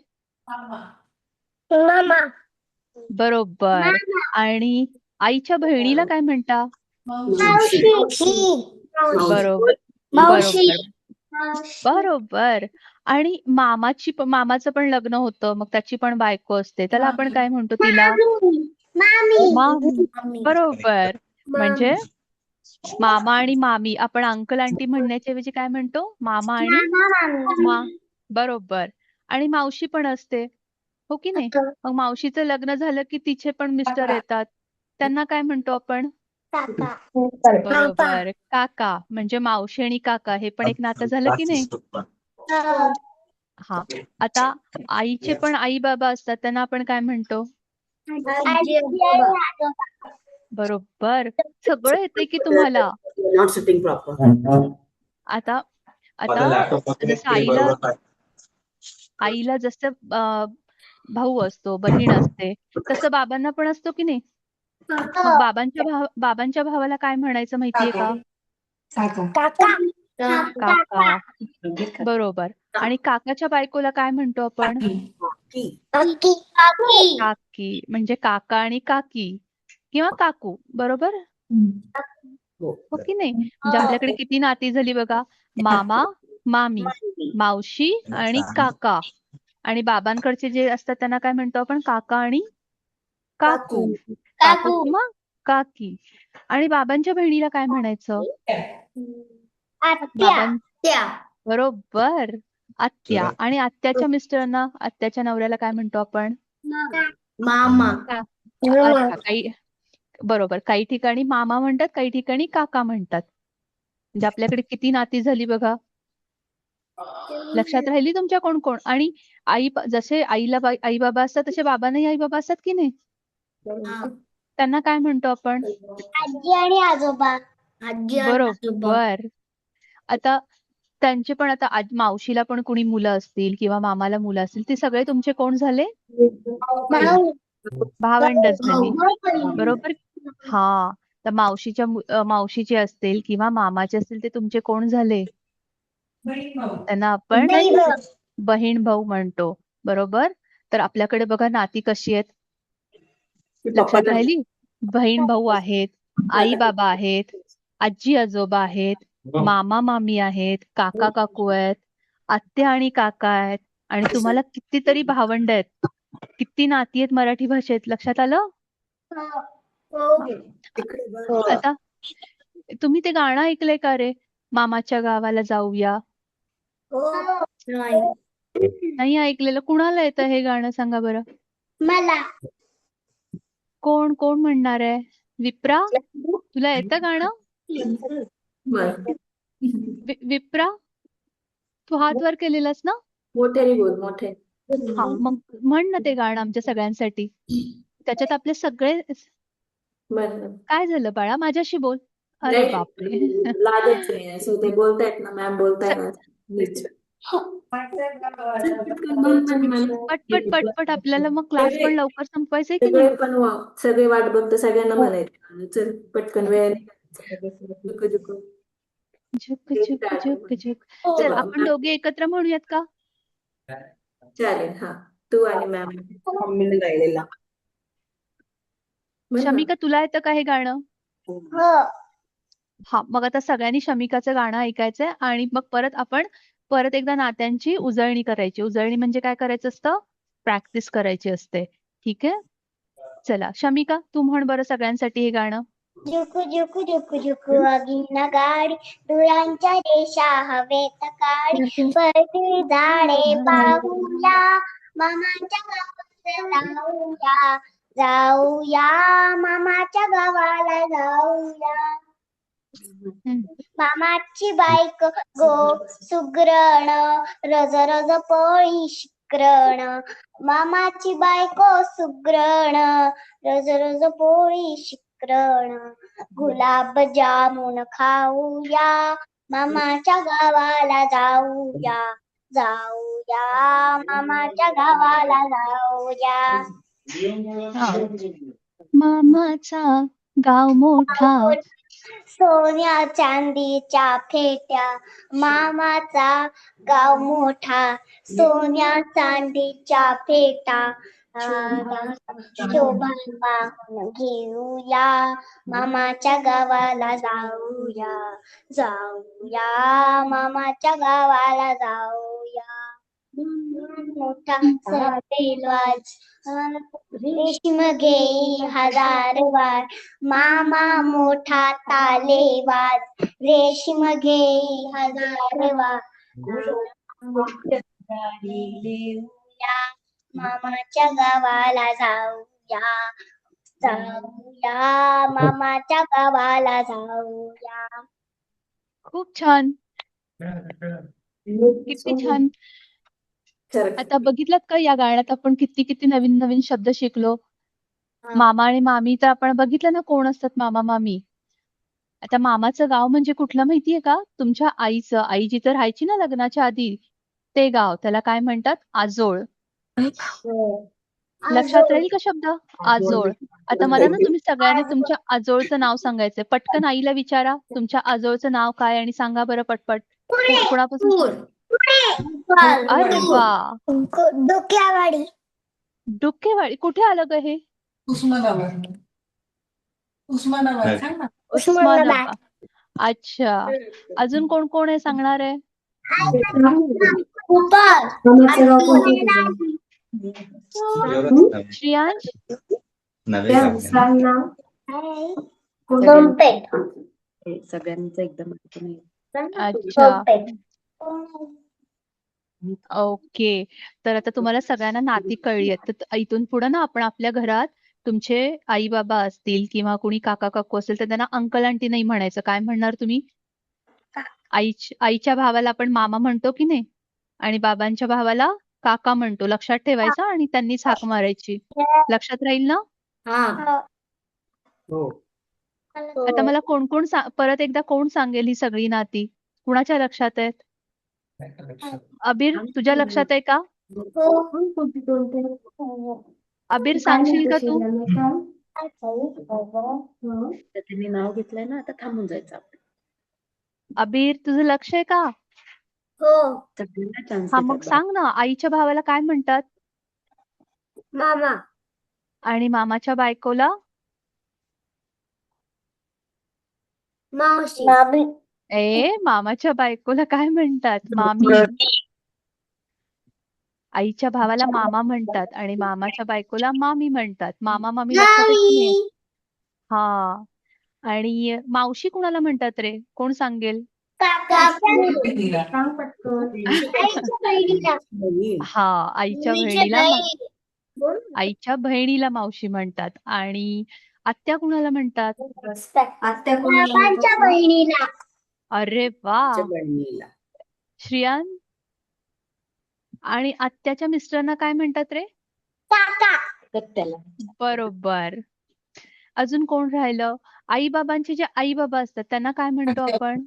मामा. बरोबर. आणि आईच्या बहिणीला काय म्हणता? बरोबर मावशी. बरोबर. आणि मामाचं पण लग्न होतं, मग त्याची पण बायको असते, त्याला आपण काय म्हणतो तिला? मामी. बरोबर. म्हणजे मामा आणि मामी. आपण अंकल आंटी म्हणण्याच्या ऐवजी काय म्हणतो? मामा आणि बरोबर. आणि मावशी पण असते, हो की नाही? मग मावशीचं लग्न झालं की तिचे पण मिस्टर येतात, त्यांना काय म्हणतो आपण? बरोबर, काका. म्हणजे मावशी आणि काका हे पण एक नातं झालं की नाही? हा, आता आईचे पण आई बाबा असतात, त्यांना आपण काय म्हणतो? बरोबर. सगळं येते की तुम्हाला? Not sitting proper. आता जसं आईला जसं भाऊ असतो, बहीण असते, तसं बाबांना पण असतो की नाही? मग बाबांच्या भावाला काय म्हणायचं माहितीये का? काका. बरोबर. आणि काकाच्या बायकोला काय म्हणतो आपण? काकी. म्हणजे काका आणि काकी किंवा काकू. बरोबर, हो की नाही? म्हणजे आपल्याकडे किती नाती झाली बघा. मामा, मामी, मावशी आणि काका. आणि बाबांकडचे जे असतात त्यांना काय म्हणतो आपण? काका आणि काकू. काकू किंवा काकी. आणि बाबांच्या बहिणीला काय म्हणायचं? बरोबर, आत्या. आणि आत्याच्या मिस्टरांना, आत्याच्या नवऱ्याला काय म्हणतो आपण? मामा. अच्छा, बरोबर. काही ठिकाणी मामा म्हणतात, काही ठिकाणी काका म्हणतात. म्हणजे आपल्याकडे किती नाती झाली बघा. लक्षात राहिली तुमच्या कोण कोण? आणि जसे आईला आई बाबा असतात, तसे बाबांनाही आई बाबा असतात की नाही? त्यांना काय म्हणतो आपण? आजी आणि आजोबा. बरोबर. आता त्यांचे पण, आता मावशीला पण कुणी मुलं असतील किंवा मामाला मुलं असतील, ते सगळे तुमचे कोण झाले? भावंड झाली. बरोबर. हा, तर मावशीचे असतील किंवा मामाचे असतील, ते तुमचे कोण झाले? त्यांना आपण बहीण भाऊ म्हणतो. बरोबर. तर आपल्याकडे बघा नाती कशी आहेत, लक्षात राहिली? बहीण भाऊ आहेत, आई बाबा आहेत, आजी आजोबा आहेत, मामा मामी आहेत, काका काकू आहेत, आत्या आणि काका आहेत, आणि तुम्हाला कितीतरी भावंड आहेत. किती नाती आहेत मराठी भाषेत, लक्षात आलं? आता तुम्ही ते गाणं ऐकलंय का रे, मामाच्या गावाला जाऊया? नाही ऐकलेलं? कुणाला येतं हे गाणं, सांगा बरं? मला. कोण कोण म्हणणार आहे? विप्रा, तुला येतं गाणं? विप्रा, तू हात वर केलेलास ना? मोठ्याने बोल मोठे. हा मग म्हण ना ते गाणं आमच्या सगळ्यांसाठी. त्याच्यात आपले सगळे बरं. काय झालं बाळा माझ्याशी बोल. अरे नाही बापरे. लाजच नाही असं ते बोलतायत ना मॅम बोलताय ना नीट. पटकन बोल पण मला. पटपट पटपट आपल्याला मग क्लास पण लवकर संपवायचा आहे की सगळे नाही. पण सगळे वाट बघतो सगळ्यांना म्हणायचं चल पटकन वेळ झुक झुक. झुक झुक झुक झुक. चल आपण दोघे एकत्र म्हणूयात का. चालेल हा तू आणि मॅम मम्मीने गायलेला. शमिका तुला येतं का हे गाणं. हो. हा मग आता सगळ्यांनी शमिकाचं गाणं ऐकायचंय आणि मग परत एकदा नात्यांची उजळणी करायची. उजळणी म्हणजे काय करायचं असतं. प्रॅक्टिस करायची असते. ठीक आहे. चला शमिका तू म्हण बरं सगळ्यांसाठी हे गाणं. झुकू झुकू झुकू झुकू अगीन गाडी धुळांच्या रेषा हवेत काढी पळती झाडे पाहूया मामाच्या गावाला जाऊया जाऊया मामाच्या गावाला जाऊया. मामाची बायको गो सुग्रण रज रज पोळी शिकरण मामाची बायको सुग्रण रज रज पोळी शिकरण गुलाब जामुन खाऊया मामाच्या गावाला जाऊया जाऊया मामाच्या गावाला जाऊया. मामाचा गाव मोठा सोन्या चांदीच्या फेट्या मामाचा गाव मोठा सोन्या चांदीच्या फेटा शोभा पाहून घेऊया मामाच्या गावाला जाऊया जाऊया मामाच्या गावाला जाऊया. मोठा सपेलवाज रेशीम घेई हजारवार मामा मोठा तालेवाज रेशीम घेई हजारवार लेऊया मामाच्या गावाला जाऊया जाऊया मामाच्या गावाला जाऊया. खूप छान. किती छान. आता बघितलात का या गाण्यात आपण किती किती नवीन नवीन शब्द शिकलो. मामा आणि मामी तर आपण बघितलं ना कोण असतात मामा मामी. आता मामाचं गाव म्हणजे कुठलं माहितीये का. तुमच्या आईचं. आई जिथं राहायची ना लग्नाच्या आधी ते गाव. त्याला काय म्हणतात आजोळ. लक्षात राहील का शब्द आजोळ. आता मला ना तुम्ही सगळ्यांनी तुमच्या आजोळचं नाव सांगायचंय. पटकन आईला विचारा तुमच्या आजोळचं नाव काय आणि सांगा बरं पटपट. कुणापासून. अरे वा. डोक्यावाडी डुक्केवाडी कुठे आलं ग हे. उस्मानाबाद. उस्मानाबाद सांग ना. उस्मानाबाद. अच्छा. अजून कोण कोण आहे सांगणार आहे. श्रियांश. सगळ्यांचं एकदम अच्छा. ओके. तर आता तुम्हाला सगळ्यांना नाती कळली आहेत. तर इथून पुढे ना आपण आपल्या घरात तुमचे आई बाबा असतील किंवा कोणी काका काकू असेल तर त्यांना अंकल आंटी नाही म्हणायचं. काय म्हणणार तुम्ही. आईच्या भावाला आपण मामा म्हणतो की नाही आणि बाबांच्या भावाला काका म्हणतो. लक्षात ठेवायचं आणि त्यांनीच हाक मारायची. लक्षात राहील ना. आता मला कोण कोण परत एकदा कोण सांगेल ही सगळी नाती. कुणाच्या लक्षात आहेत. अबीर तुझ्या लक्षात आहे का. अबीर सांगशील का तू. त्यांनी नाव घेतलंय ना आता थांबून जायचं आपण. अबीर तुझं लक्ष आहे का. हा मग सांग ना आईच्या भावाला काय म्हणतात. मामा आणि मामाच्या बायकोला. मावशी मामाच्या बायकोला काय म्हणतात. मामी. आईच्या भावाला मामा म्हणतात आणि मामाच्या बायकोला मामी म्हणतात. मामा मामी लक्षात आहे की नाही. हा. आणि मावशी कुणाला म्हणतात रे. कोण सांगेल. हा आईच्या बहिणीला मावशी म्हणतात. आणि आत्या कुणाला म्हणतात. बाबांच्या बहिणीला. अरे वा. श्रियान. आणि आत्याच्या मिस्टरांना काय म्हणतात रे? काका. तर त्याला बरोबर. अजून कोण राहिलं? आई बाबांचे जे आई बाबा असतात त्यांना काय म्हणतो आपण?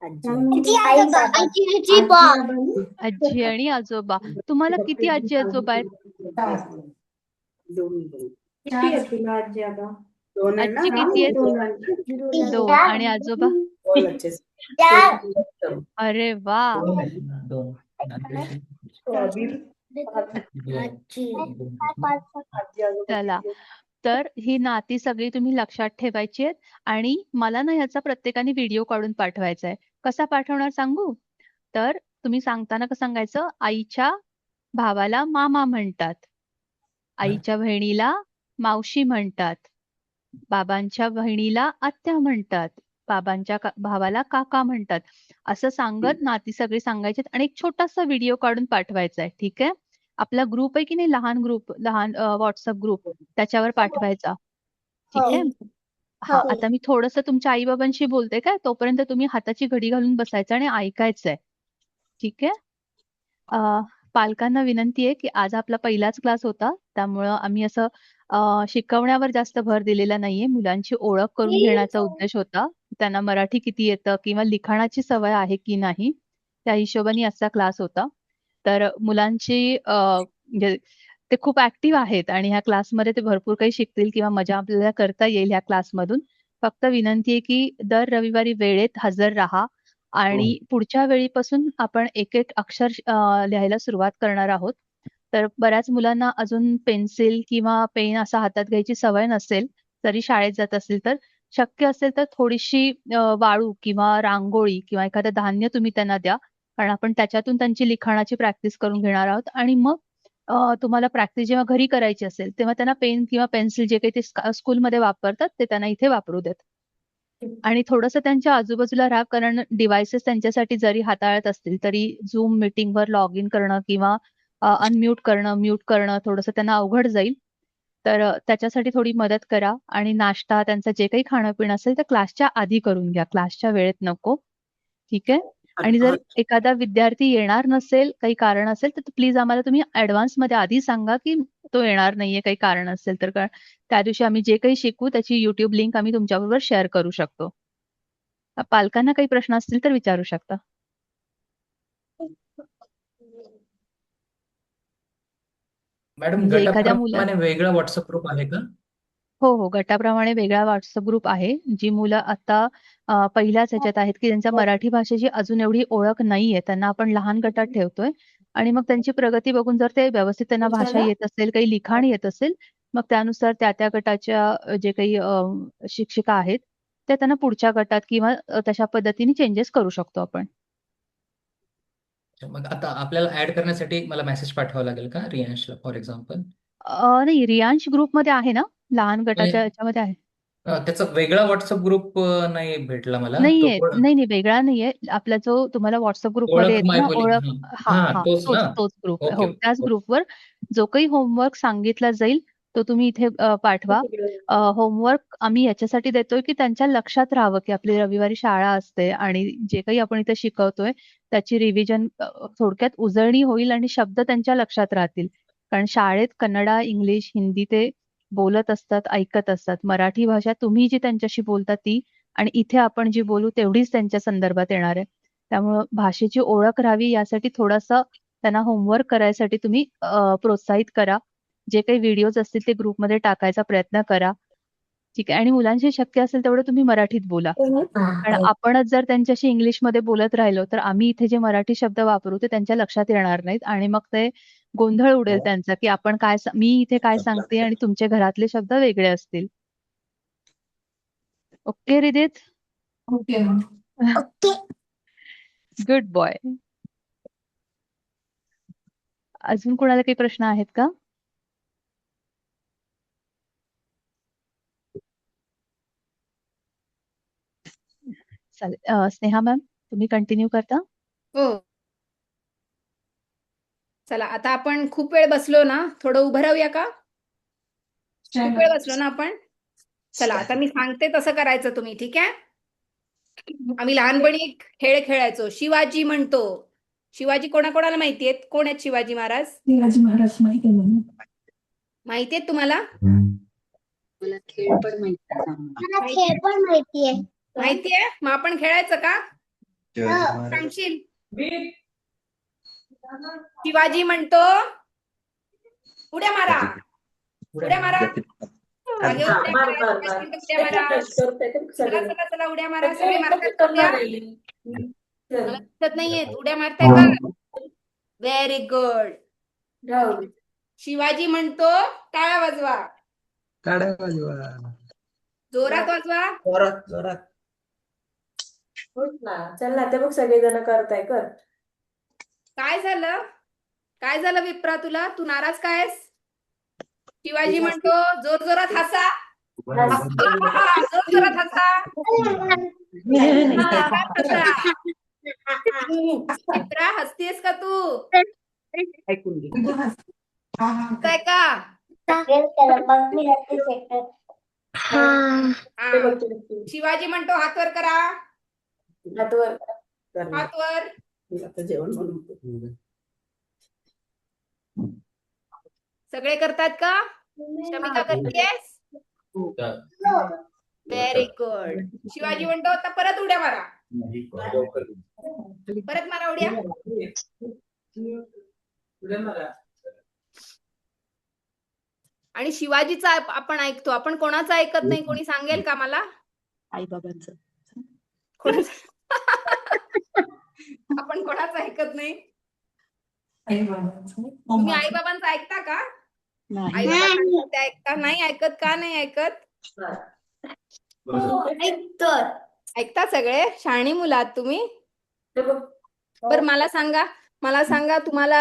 आजी आजी आजोबा. आजी आणि आजोबा. तुम्हाला किती आजी आजोबा आहेत? किती आहे तुला आजी आबा? दोन आहे ना? आजी किती आहेत? दोन. 2 आणि आजोबा? अरे वा. चला. तर ही नाती सगळी तुम्ही लक्षात ठेवायची आहेत आणि मला ना ह्याचा प्रत्येकाने व्हिडिओ काढून पाठवायचा आहे. कसा पाठवणार सांगू? तर तुम्ही सांगताना कसं सांगायचं? आईच्या भावाला मामा म्हणतात. आईच्या बहिणीला मावशी म्हणतात. बाबांच्या बहिणीला आत्या म्हणतात. बाबांच्या भावाला काका म्हणतात. असं सांगत नाती सगळी सांगायची आणि एक छोटासा व्हिडिओ काढून पाठवायचा आहे. ठीक आहे? आपला ग्रुप आहे की नाही, लहान व्हॉट्सअप ग्रुप, त्याच्यावर पाठवायचा. ठीक आहे? हा, आता मी थोडंसं तुमच्या आई बाबांशी बोलते काय, तोपर्यंत तुम्ही हाताची घडी घालून बसायचं आणि ऐकायचंय. ठीक आहे? पालकांना विनंती आहे की आज आपला पहिलाच क्लास होता, त्यामुळं आम्ही असं शिकवण्यावर जास्त भर दिलेला नाहीये. मुलांची ओळख करून घेण्याचा उद्देश होता. त्यांना मराठी किती येतं किंवा लिखाणाची सवय आहे की नाही, त्या हिशोबाने आजचा क्लास होता. तर मुलांची म्हणजे ते खूप ऍक्टिव्ह आहेत आणि ह्या क्लासमध्ये ते भरपूर काही शिकतील किंवा मजा आपल्याला करता येईल ह्या क्लासमधून. फक्त विनंती आहे की दर रविवारी वेळेत हजर राहा आणि पुढच्या वेळीपासून आपण एक अक्षर लिहायला सुरुवात करणार आहोत. तर बऱ्याच मुलांना अजून पेन्सिल किंवा पेन असा हातात घ्यायची सवय नसेल, जरी शाळेत जात असेल तर शक्य असेल तर थोडीशी वाळू किंवा रांगोळी किंवा एखादं धान्य तुम्ही त्यांना द्या. कारण आपण त्याच्यातून त्यांची लिखाणाची प्रॅक्टिस करून घेणार आहोत आणि मग तुम्हाला प्रॅक्टिस जेव्हा घरी करायची असेल, तेव्हा त्यांना पेन किंवा पेन्सिल जे काही ते स्कूलमध्ये वापरतात ते त्यांना इथे वापरू देत. आणि थोडंसं त्यांच्या आजूबाजूला राहा, कारण डिव्हाइसेस त्यांच्यासाठी जरी हाताळत असतील तरी Zoom मीटिंगवर लॉग इन करणं किंवा अनम्यूट करणं, म्यूट करणं थोडंसं त्यांना अवघड जाईल. तर त्याच्यासाठी थोडी मदत करा आणि नाश्ता त्यांचं जे काही खाणं-पिणं असेल तर क्लासच्या आधी करून घ्या, क्लासच्या वेळेत नको. ठीक आहे? आणि जर एखादा विद्यार्थी येणार नसेल, काही कारण असेल, तर प्लीज आम्हाला तुम्ही ॲडव्हान्समध्ये आधी सांगा की तो येणार नाहीये, काही कारण असेल तर. कारण त्या दिवशी आम्ही जे काही शिकवू त्याची YouTube लिंक आम्ही तुमच्याबरोबर शेअर करू शकतो. पालकांना काही प्रश्न असतील तर विचारू शकता. मॅडम म्हणजे एखाद्या गटाप्रमाणे वेगळा व्हॉट्सअप ग्रुप आहे का? हो, गटाप्रमाणे वेगळा WhatsApp ग्रुप आहे. जी मुलं आता पहिल्याच ह्याच्यात आहेत, की त्यांच्या मराठी भाषेची अजून एवढी ओळख नाहीये. त्यांना आपण लहान गटात ठेवतोय आणि मग त्यांची प्रगती बघून जर ते व्यवस्थित त्यांना भाषा येत असेल, काही लिखाण येत असेल, मग त्यानुसार त्या गटाच्या जे काही शिक्षिका आहेत, त्या त्यांना पुढच्या गटात किंवा तशा पद्धतीने चेंजेस करू शकतो आपण. मग आता आपल्याला ऍड करण्यासाठी मला मेसेज पाठवावा लागेल का रियांशला फॉर एक्झाम्पल? नाही, रियांश ग्रुपमध्ये आहे ना, लहान गटाच्या ह्याच्यामध्ये आहे. त्याचा वेगळा व्हॉट्सअप ग्रुप नाही भेटला मला. नाहीये, नाही, वेगळा नाहीये. आपला जो तुम्हाला WhatsApp ग्रुपमध्ये ओळख येतो माय ना, बोली. ओळख तोच ना? तोच ग्रुप. ओके, हो, त्याच ओके. ग्रुपवर जो काही होमवर्क सांगितला जाईल, तो तुम्ही इथे पाठवा. होमवर्क आम्ही याच्यासाठी देतोय, की त्यांच्या लक्षात राहावं, की आपली रविवारी शाळा असते आणि जे काही आपण इथे शिकवतोय, त्याची रिव्हिजन थोडक्यात उजळणी होईल आणि शब्द त्यांच्या लक्षात राहतील. कारण शाळेत कन्नडा, इंग्लिश, हिंदी ते बोलत असतात, ऐकत असतात. मराठी भाषा तुम्ही जी त्यांच्याशी बोलता ती आणि इथे आपण जी बोलू तेवढीच त्यांच्या संदर्भात येणार आहे. त्यामुळं भाषेची ओळख राहावी यासाठी थोडंसं त्यांना होमवर्क करायसाठी तुम्ही प्रोत्साहित करा. जे काही व्हिडिओज असतील ते ग्रुपमध्ये टाकायचा प्रयत्न करा. ठीक आहे? आणि मुलांशी शक्य असेल तेवढं तुम्ही मराठीत बोला. कारण आपणच जर त्यांच्याशी इंग्लिशमध्ये बोलत राहिलो, तर आम्ही इथे जे मराठी शब्द वापरू ते त्यांच्या लक्षात येणार नाहीत आणि मग ते गोंधळ उडेल त्यांचा, की आपण मी इथे काय सांगते आणि तुमचे घरातले शब्द वेगळे असतील. ओके हृदित? ओके. Good boy. अजून कोणाला काही प्रश्न आहेत का? चालेल. स्नेहा मॅम, तुम्ही कंटिन्यू करता? हो. चला, आता आपण खूप वेळ बसलो ना, थोडं उभं राहूया का? खूप वेळ बसलो ना आपण? चला, आता मी सांगते तसं करायचं तुम्ही, ठीक आहे? आम्ही लहानपणी एक खेळ खेळायचो, शिवाजी म्हणतो. शिवाजी कोणाकोणाला माहिती आहेत? कोण आहेत शिवाजी महाराज? शिवाजी महाराज माहिती आहे मला. माहिती आहेत तुम्हाला? मला खेळ पण माहिती आहे. मला खेळ पण माहितीये. माहिती आहे? मग आपण खेळायचं का? शिवाजी महाराज सांगशील? शिवाजी म्हणतो उड्या मारा, उड्या मारा. मागे हा, उड्या मार, मारा, मार, मार. उड्या मारा. करताय का चला सगळे? चला चला उड्या मारा. सगळे मारतात का उड्या? चल, मला दिसत नाहीयेत. उड्या मारताय का? Very good. राहू दे. शिवाजी म्हणतो टाळ्या वाजवा. काढा बाजूला. जोरात वाजवा. जोरात जोरात. उठ ना, चल ना, ते बघ सगळेजण करताय, कर. काय झालं? काय झालं विप्रा तुला? तू नाराज काय आहेस? शिवाजी म्हणतो जोर जोरात हसा. जोर जोरात हसा. जोरात हसा. विप्रा हसतेस का तू? ऐकून घे. हसताय का? मग मी नक्की सेक्टर. हा. ते बघ, ते बघ, ते बघ. शिवाजी म्हणतो हात वर करा. हात वर कर ना. हात वर. आता जेवण बनवतो. सगळे करतात का? शमिका करतेस? Very good. शिवाजी म्हणतो आता परत उड्या मारा. परत मारा उड्या. आणि शिवाजीचा आपण ऐकतो, आपण कोणाचं ऐकत नाही? कोणी सांगेल का मला? आई बाबांचं. आपण कोणाचं ऐकत नाही? आई-बाबांचं. तुम्ही आई बाबांचं ऐकता का? नाही. आई बाबांचं ते ऐकता? नाही ऐकत का? नाही ऐकत? ऐकतो. ऐकता सगळे? शहाणी मुलं आहात तुम्ही. ते बघ. बर मला सांगा तुम्हाला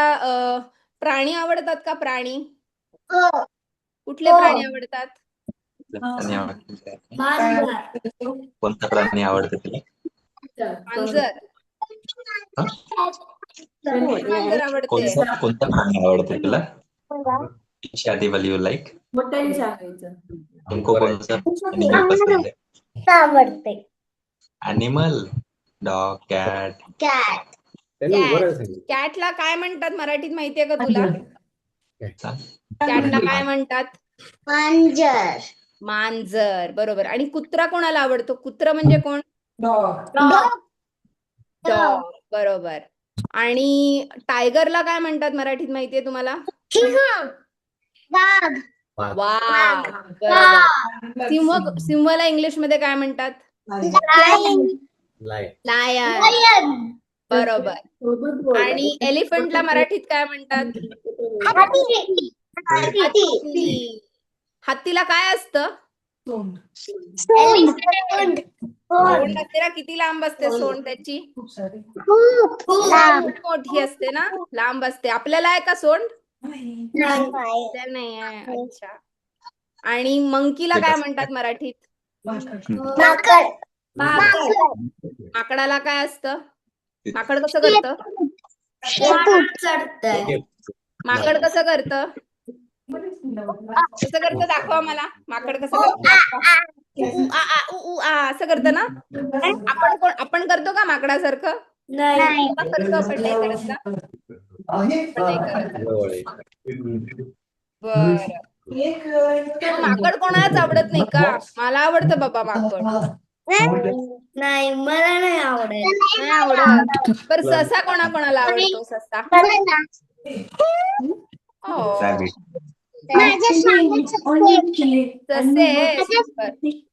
प्राणी आवडतात का? प्राणी हो. कुठले प्राणी आवडतात? प्राणी आवडते. मांजर. कोणता प्राणी आवडते तुला? मांजर. मांजर आवडते. कोणता प्राणी आवडते तुला? शादी वाली यू लाइक? मोठ्याने सांगायचं. हमको कौन सा एनिमल पसंद है? आवडते. Animal? Dog, cat. Cat. Catla काय म्हणतात मराठीत माहितीये का तुला? सांग. कॅटला काय म्हणतात? मांजर. मांजर. बरोबर. आणि कुत्रा कोणाला आवडतो? कुत्र म्हणजे कोण? डॉग. डॉग. बरोबर. आणि टायगरला काय म्हणतात मराठीत माहितीये तुम्हाला? वाघ. वाघ. बरोबर. सिंहाला इंग्लिश मध्ये काय म्हणतात? लायन. बरोबर. आणि एलिफंटला मराठीत काय म्हणतात? हत्ती. हत्तीला काय असतं? सोंड. सोंड असते ना. किती लांब असते सोंड त्याची? खूप मोठी असते ना. लांब असते. आपल्याला आहे का सोंड? नाही. नाही आहे. अच्छा. आणि मंकीला काय म्हणतात मराठीत? माकड. माकडाला काय असतं? माकड कसं करतं? चढतंय. माकड कसं करतं? कसं करतं दाखवा मला. माकड कसं करतं? असं करतं ना. आपण करतो का माकडासारखं? नाही. करतो आपण नाही करत का? नाही करत. बरं. माकड कोणालाच आवडत नाही का? मला आवडतं बाबा माकड. नाही, मला नाही आवडत. नाही आवडत. बरं ससा कोणाला आवडतो? ससा. ससे.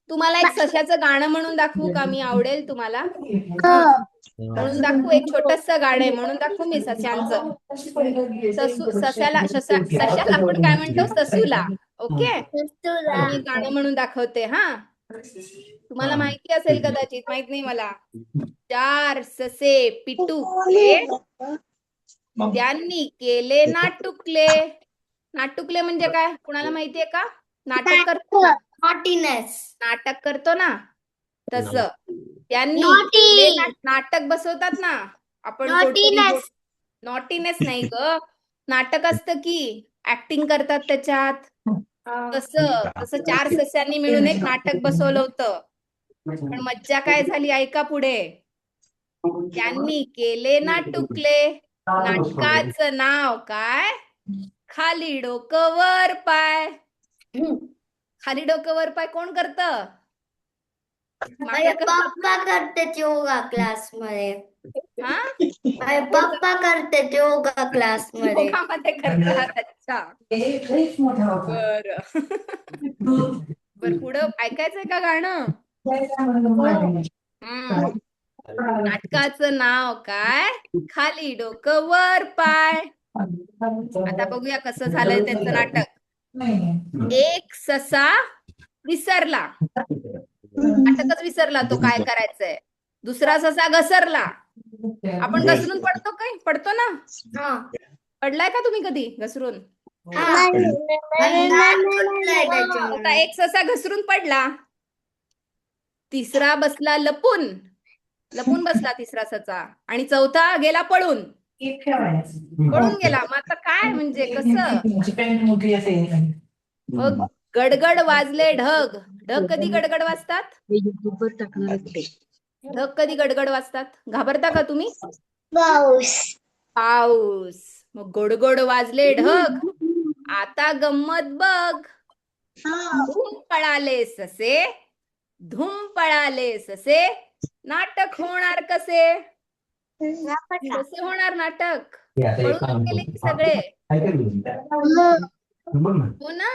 तुम्हाला एक सशाचं गाणं म्हणून दाखवू का मी? आवडेल तुम्हाला? म्हणून दाखवू. एक छोटस गाणं आहे म्हणून दाखवू मी सशांचं. सशाला आपण काय म्हणतो? ससूला. ओके. मी गाणं म्हणून दाखवते. हा, तुम्हाला माहिती असेल कदाचित, माहित नाही मला. 4 ससे पिटुकले, त्यांनी केले नाटुकले. नाटुकले म्हणजे काय? कुणाला माहितीये का? नाटक करतो. नाटक करतो ना, तसं. त्यांनी नाटक बसवतात ना आपण. नॉटीनेस नाही ग. नाटक असतं की ऍक्टिंग करतात त्याच्यात. तसं 4 सस्यांनी मिळून एक नाटक बसवलं होतं. पण मज्जा काय झाली ऐका पुढे. त्यांनी केले नाटुकले, नाटकाचं नाव काय? खाली डोकं वर पाय. खाली डोकं वर पाय कोण करतं? माझे पप्पा करतात योगा क्लास मध्ये. हा माझे पप्पा करतात योगा क्लास मध्ये. योगामध्ये करतात. अच्छा लईच मोठा होता. बर बर पुढं ऐकायचंय का गाणं? नाटकाचं नाव काय? खाली डोकं वर पाय. आता बघूया कसं झालंय त्यांचं नाटक. एक ससा विसरला. नाटकच विसरला तो काय करायचंय. दुसरा ससा घसरला. आपण घसरून पडतो काय? पडतो ना? पडलाय का तुम्ही कधी घसरून? आता एक ससा घसरून पडला. तिसरा बसला लपून. लपून बसला तिसरा ससा. आणि चौथा गेला पळून. पळून गेला. मग आता काय म्हणजे कसं? मग गडगड वाजले ढग. ढग कधी गडगड वाजतात? युट्यूबवर टाकणार ते. ढग कधी गडगड वाजतात? घाबरता का तुम्ही? पाऊस. पाऊस. मग गोडगोड वाजले ढग. आता गंमत बघ. धूम पळाले ससे. धूम पळाले ससे. नाटक होणार कसे? कसे होणार नाटक? पळून गेले की सगळे. हो ना?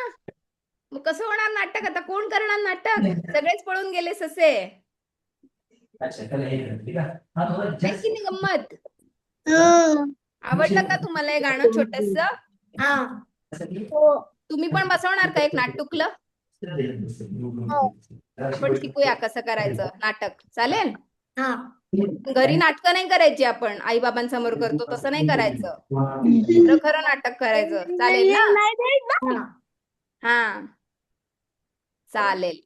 मग कसं होणार नाटक? आता कोण करणार नाटक? सगळेच पळून गेले ससे. आहे की नाही गंमत? आवडलं का तुम्हाला हे गाणं छोटस? तुम्ही पण बसवणार का एक नाटुकलं? आपण शिकूया कसं करायचं नाटक. चालेल? घरी नाटकं नाही करायची आपण. आई बाबांसमोर करतो तसं नाही करायचं. खरं खरं नाटक करायचं. चालेल ना? हा चालेल.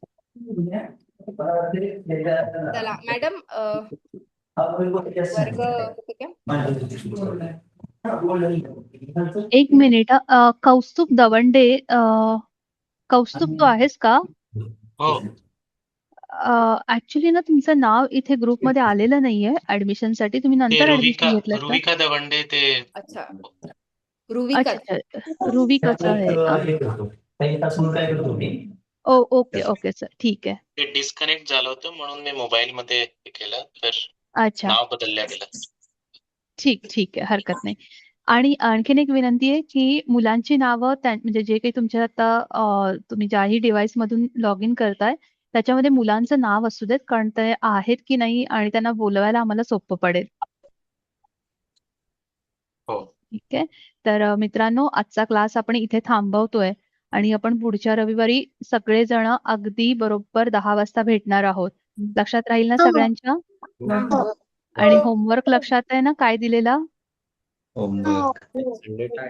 चला मॅडम वर्ग ठीक आहे. एक मिनिट कौस्तुभ दवंडे कौस्तुभ तू आहेस का? हो. ऍक्च्युली ना तुमचं नाव इथे ग्रुपमध्ये आलेलं नाहीये ऍडमिशन साठी. तुम्ही ते नंतर ऍडमिशन घेतलं का? रुविका दवंडे ते अच्छा अच्छा रुविका. अच्छा रुविकाचं आहे का? ओके ओके सर ठीक आहे. ते डिस्कनेक्ट झालं होतं म्हणून मी मोबाईल मध्ये हे केलं तर अच्छा नाव बदलल्या गेलं. ठीक आहे हरकत नाही. आणि आणखीन एक विनंती आहे की मुलांची नावं म्हणजे जे काही तुमच्या आता तुम्ही ज्याही डिव्हाइस मधून लॉग इन करताय त्याच्यामध्ये मुलांचं नाव असू देत, कारण ते आहेत की नाही आणि त्यांना बोलवायला आम्हाला सोपं पडेल. हो. ठीक आहे. तर मित्रांनो आजचा क्लास आपण इथे थांबवतोय आणि आपण पुढच्या रविवारी सगळेजण अगदी बरोबर 10 वाजता भेटणार आहोत. लक्षात राहील ना सगळ्यांच्या? आणि होमवर्क लक्षात आहे ना काय दिलेला?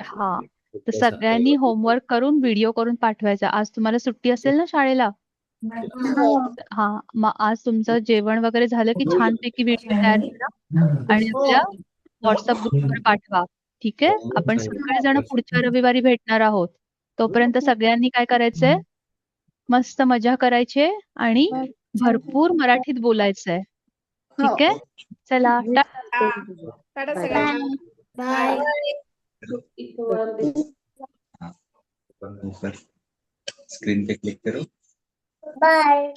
हा तर सगळ्यांनी होमवर्क करून व्हिडिओ करून पाठवायचा. आज तुम्हाला सुट्टी असेल ना शाळेला? हा मग आज तुमचं जेवण वगैरे झालं की छानपैकी व्हिडिओ तयार करा आणि आपल्या व्हॉट्सअप ग्रुपवर पाठवा. ठीक आहे. आपण सगळेजण पुढच्या रविवारी भेटणार आहोत. तोपर्यंत सगळ्यांनी काय करायचंय? मस्त मजा करायची आणि भरपूर मराठीत बोलायचंय. ठीक आहे. चला टाटा. टाटा सगळ्यांना. बाय. स्क्रीन पे क्लिक करो. बाय.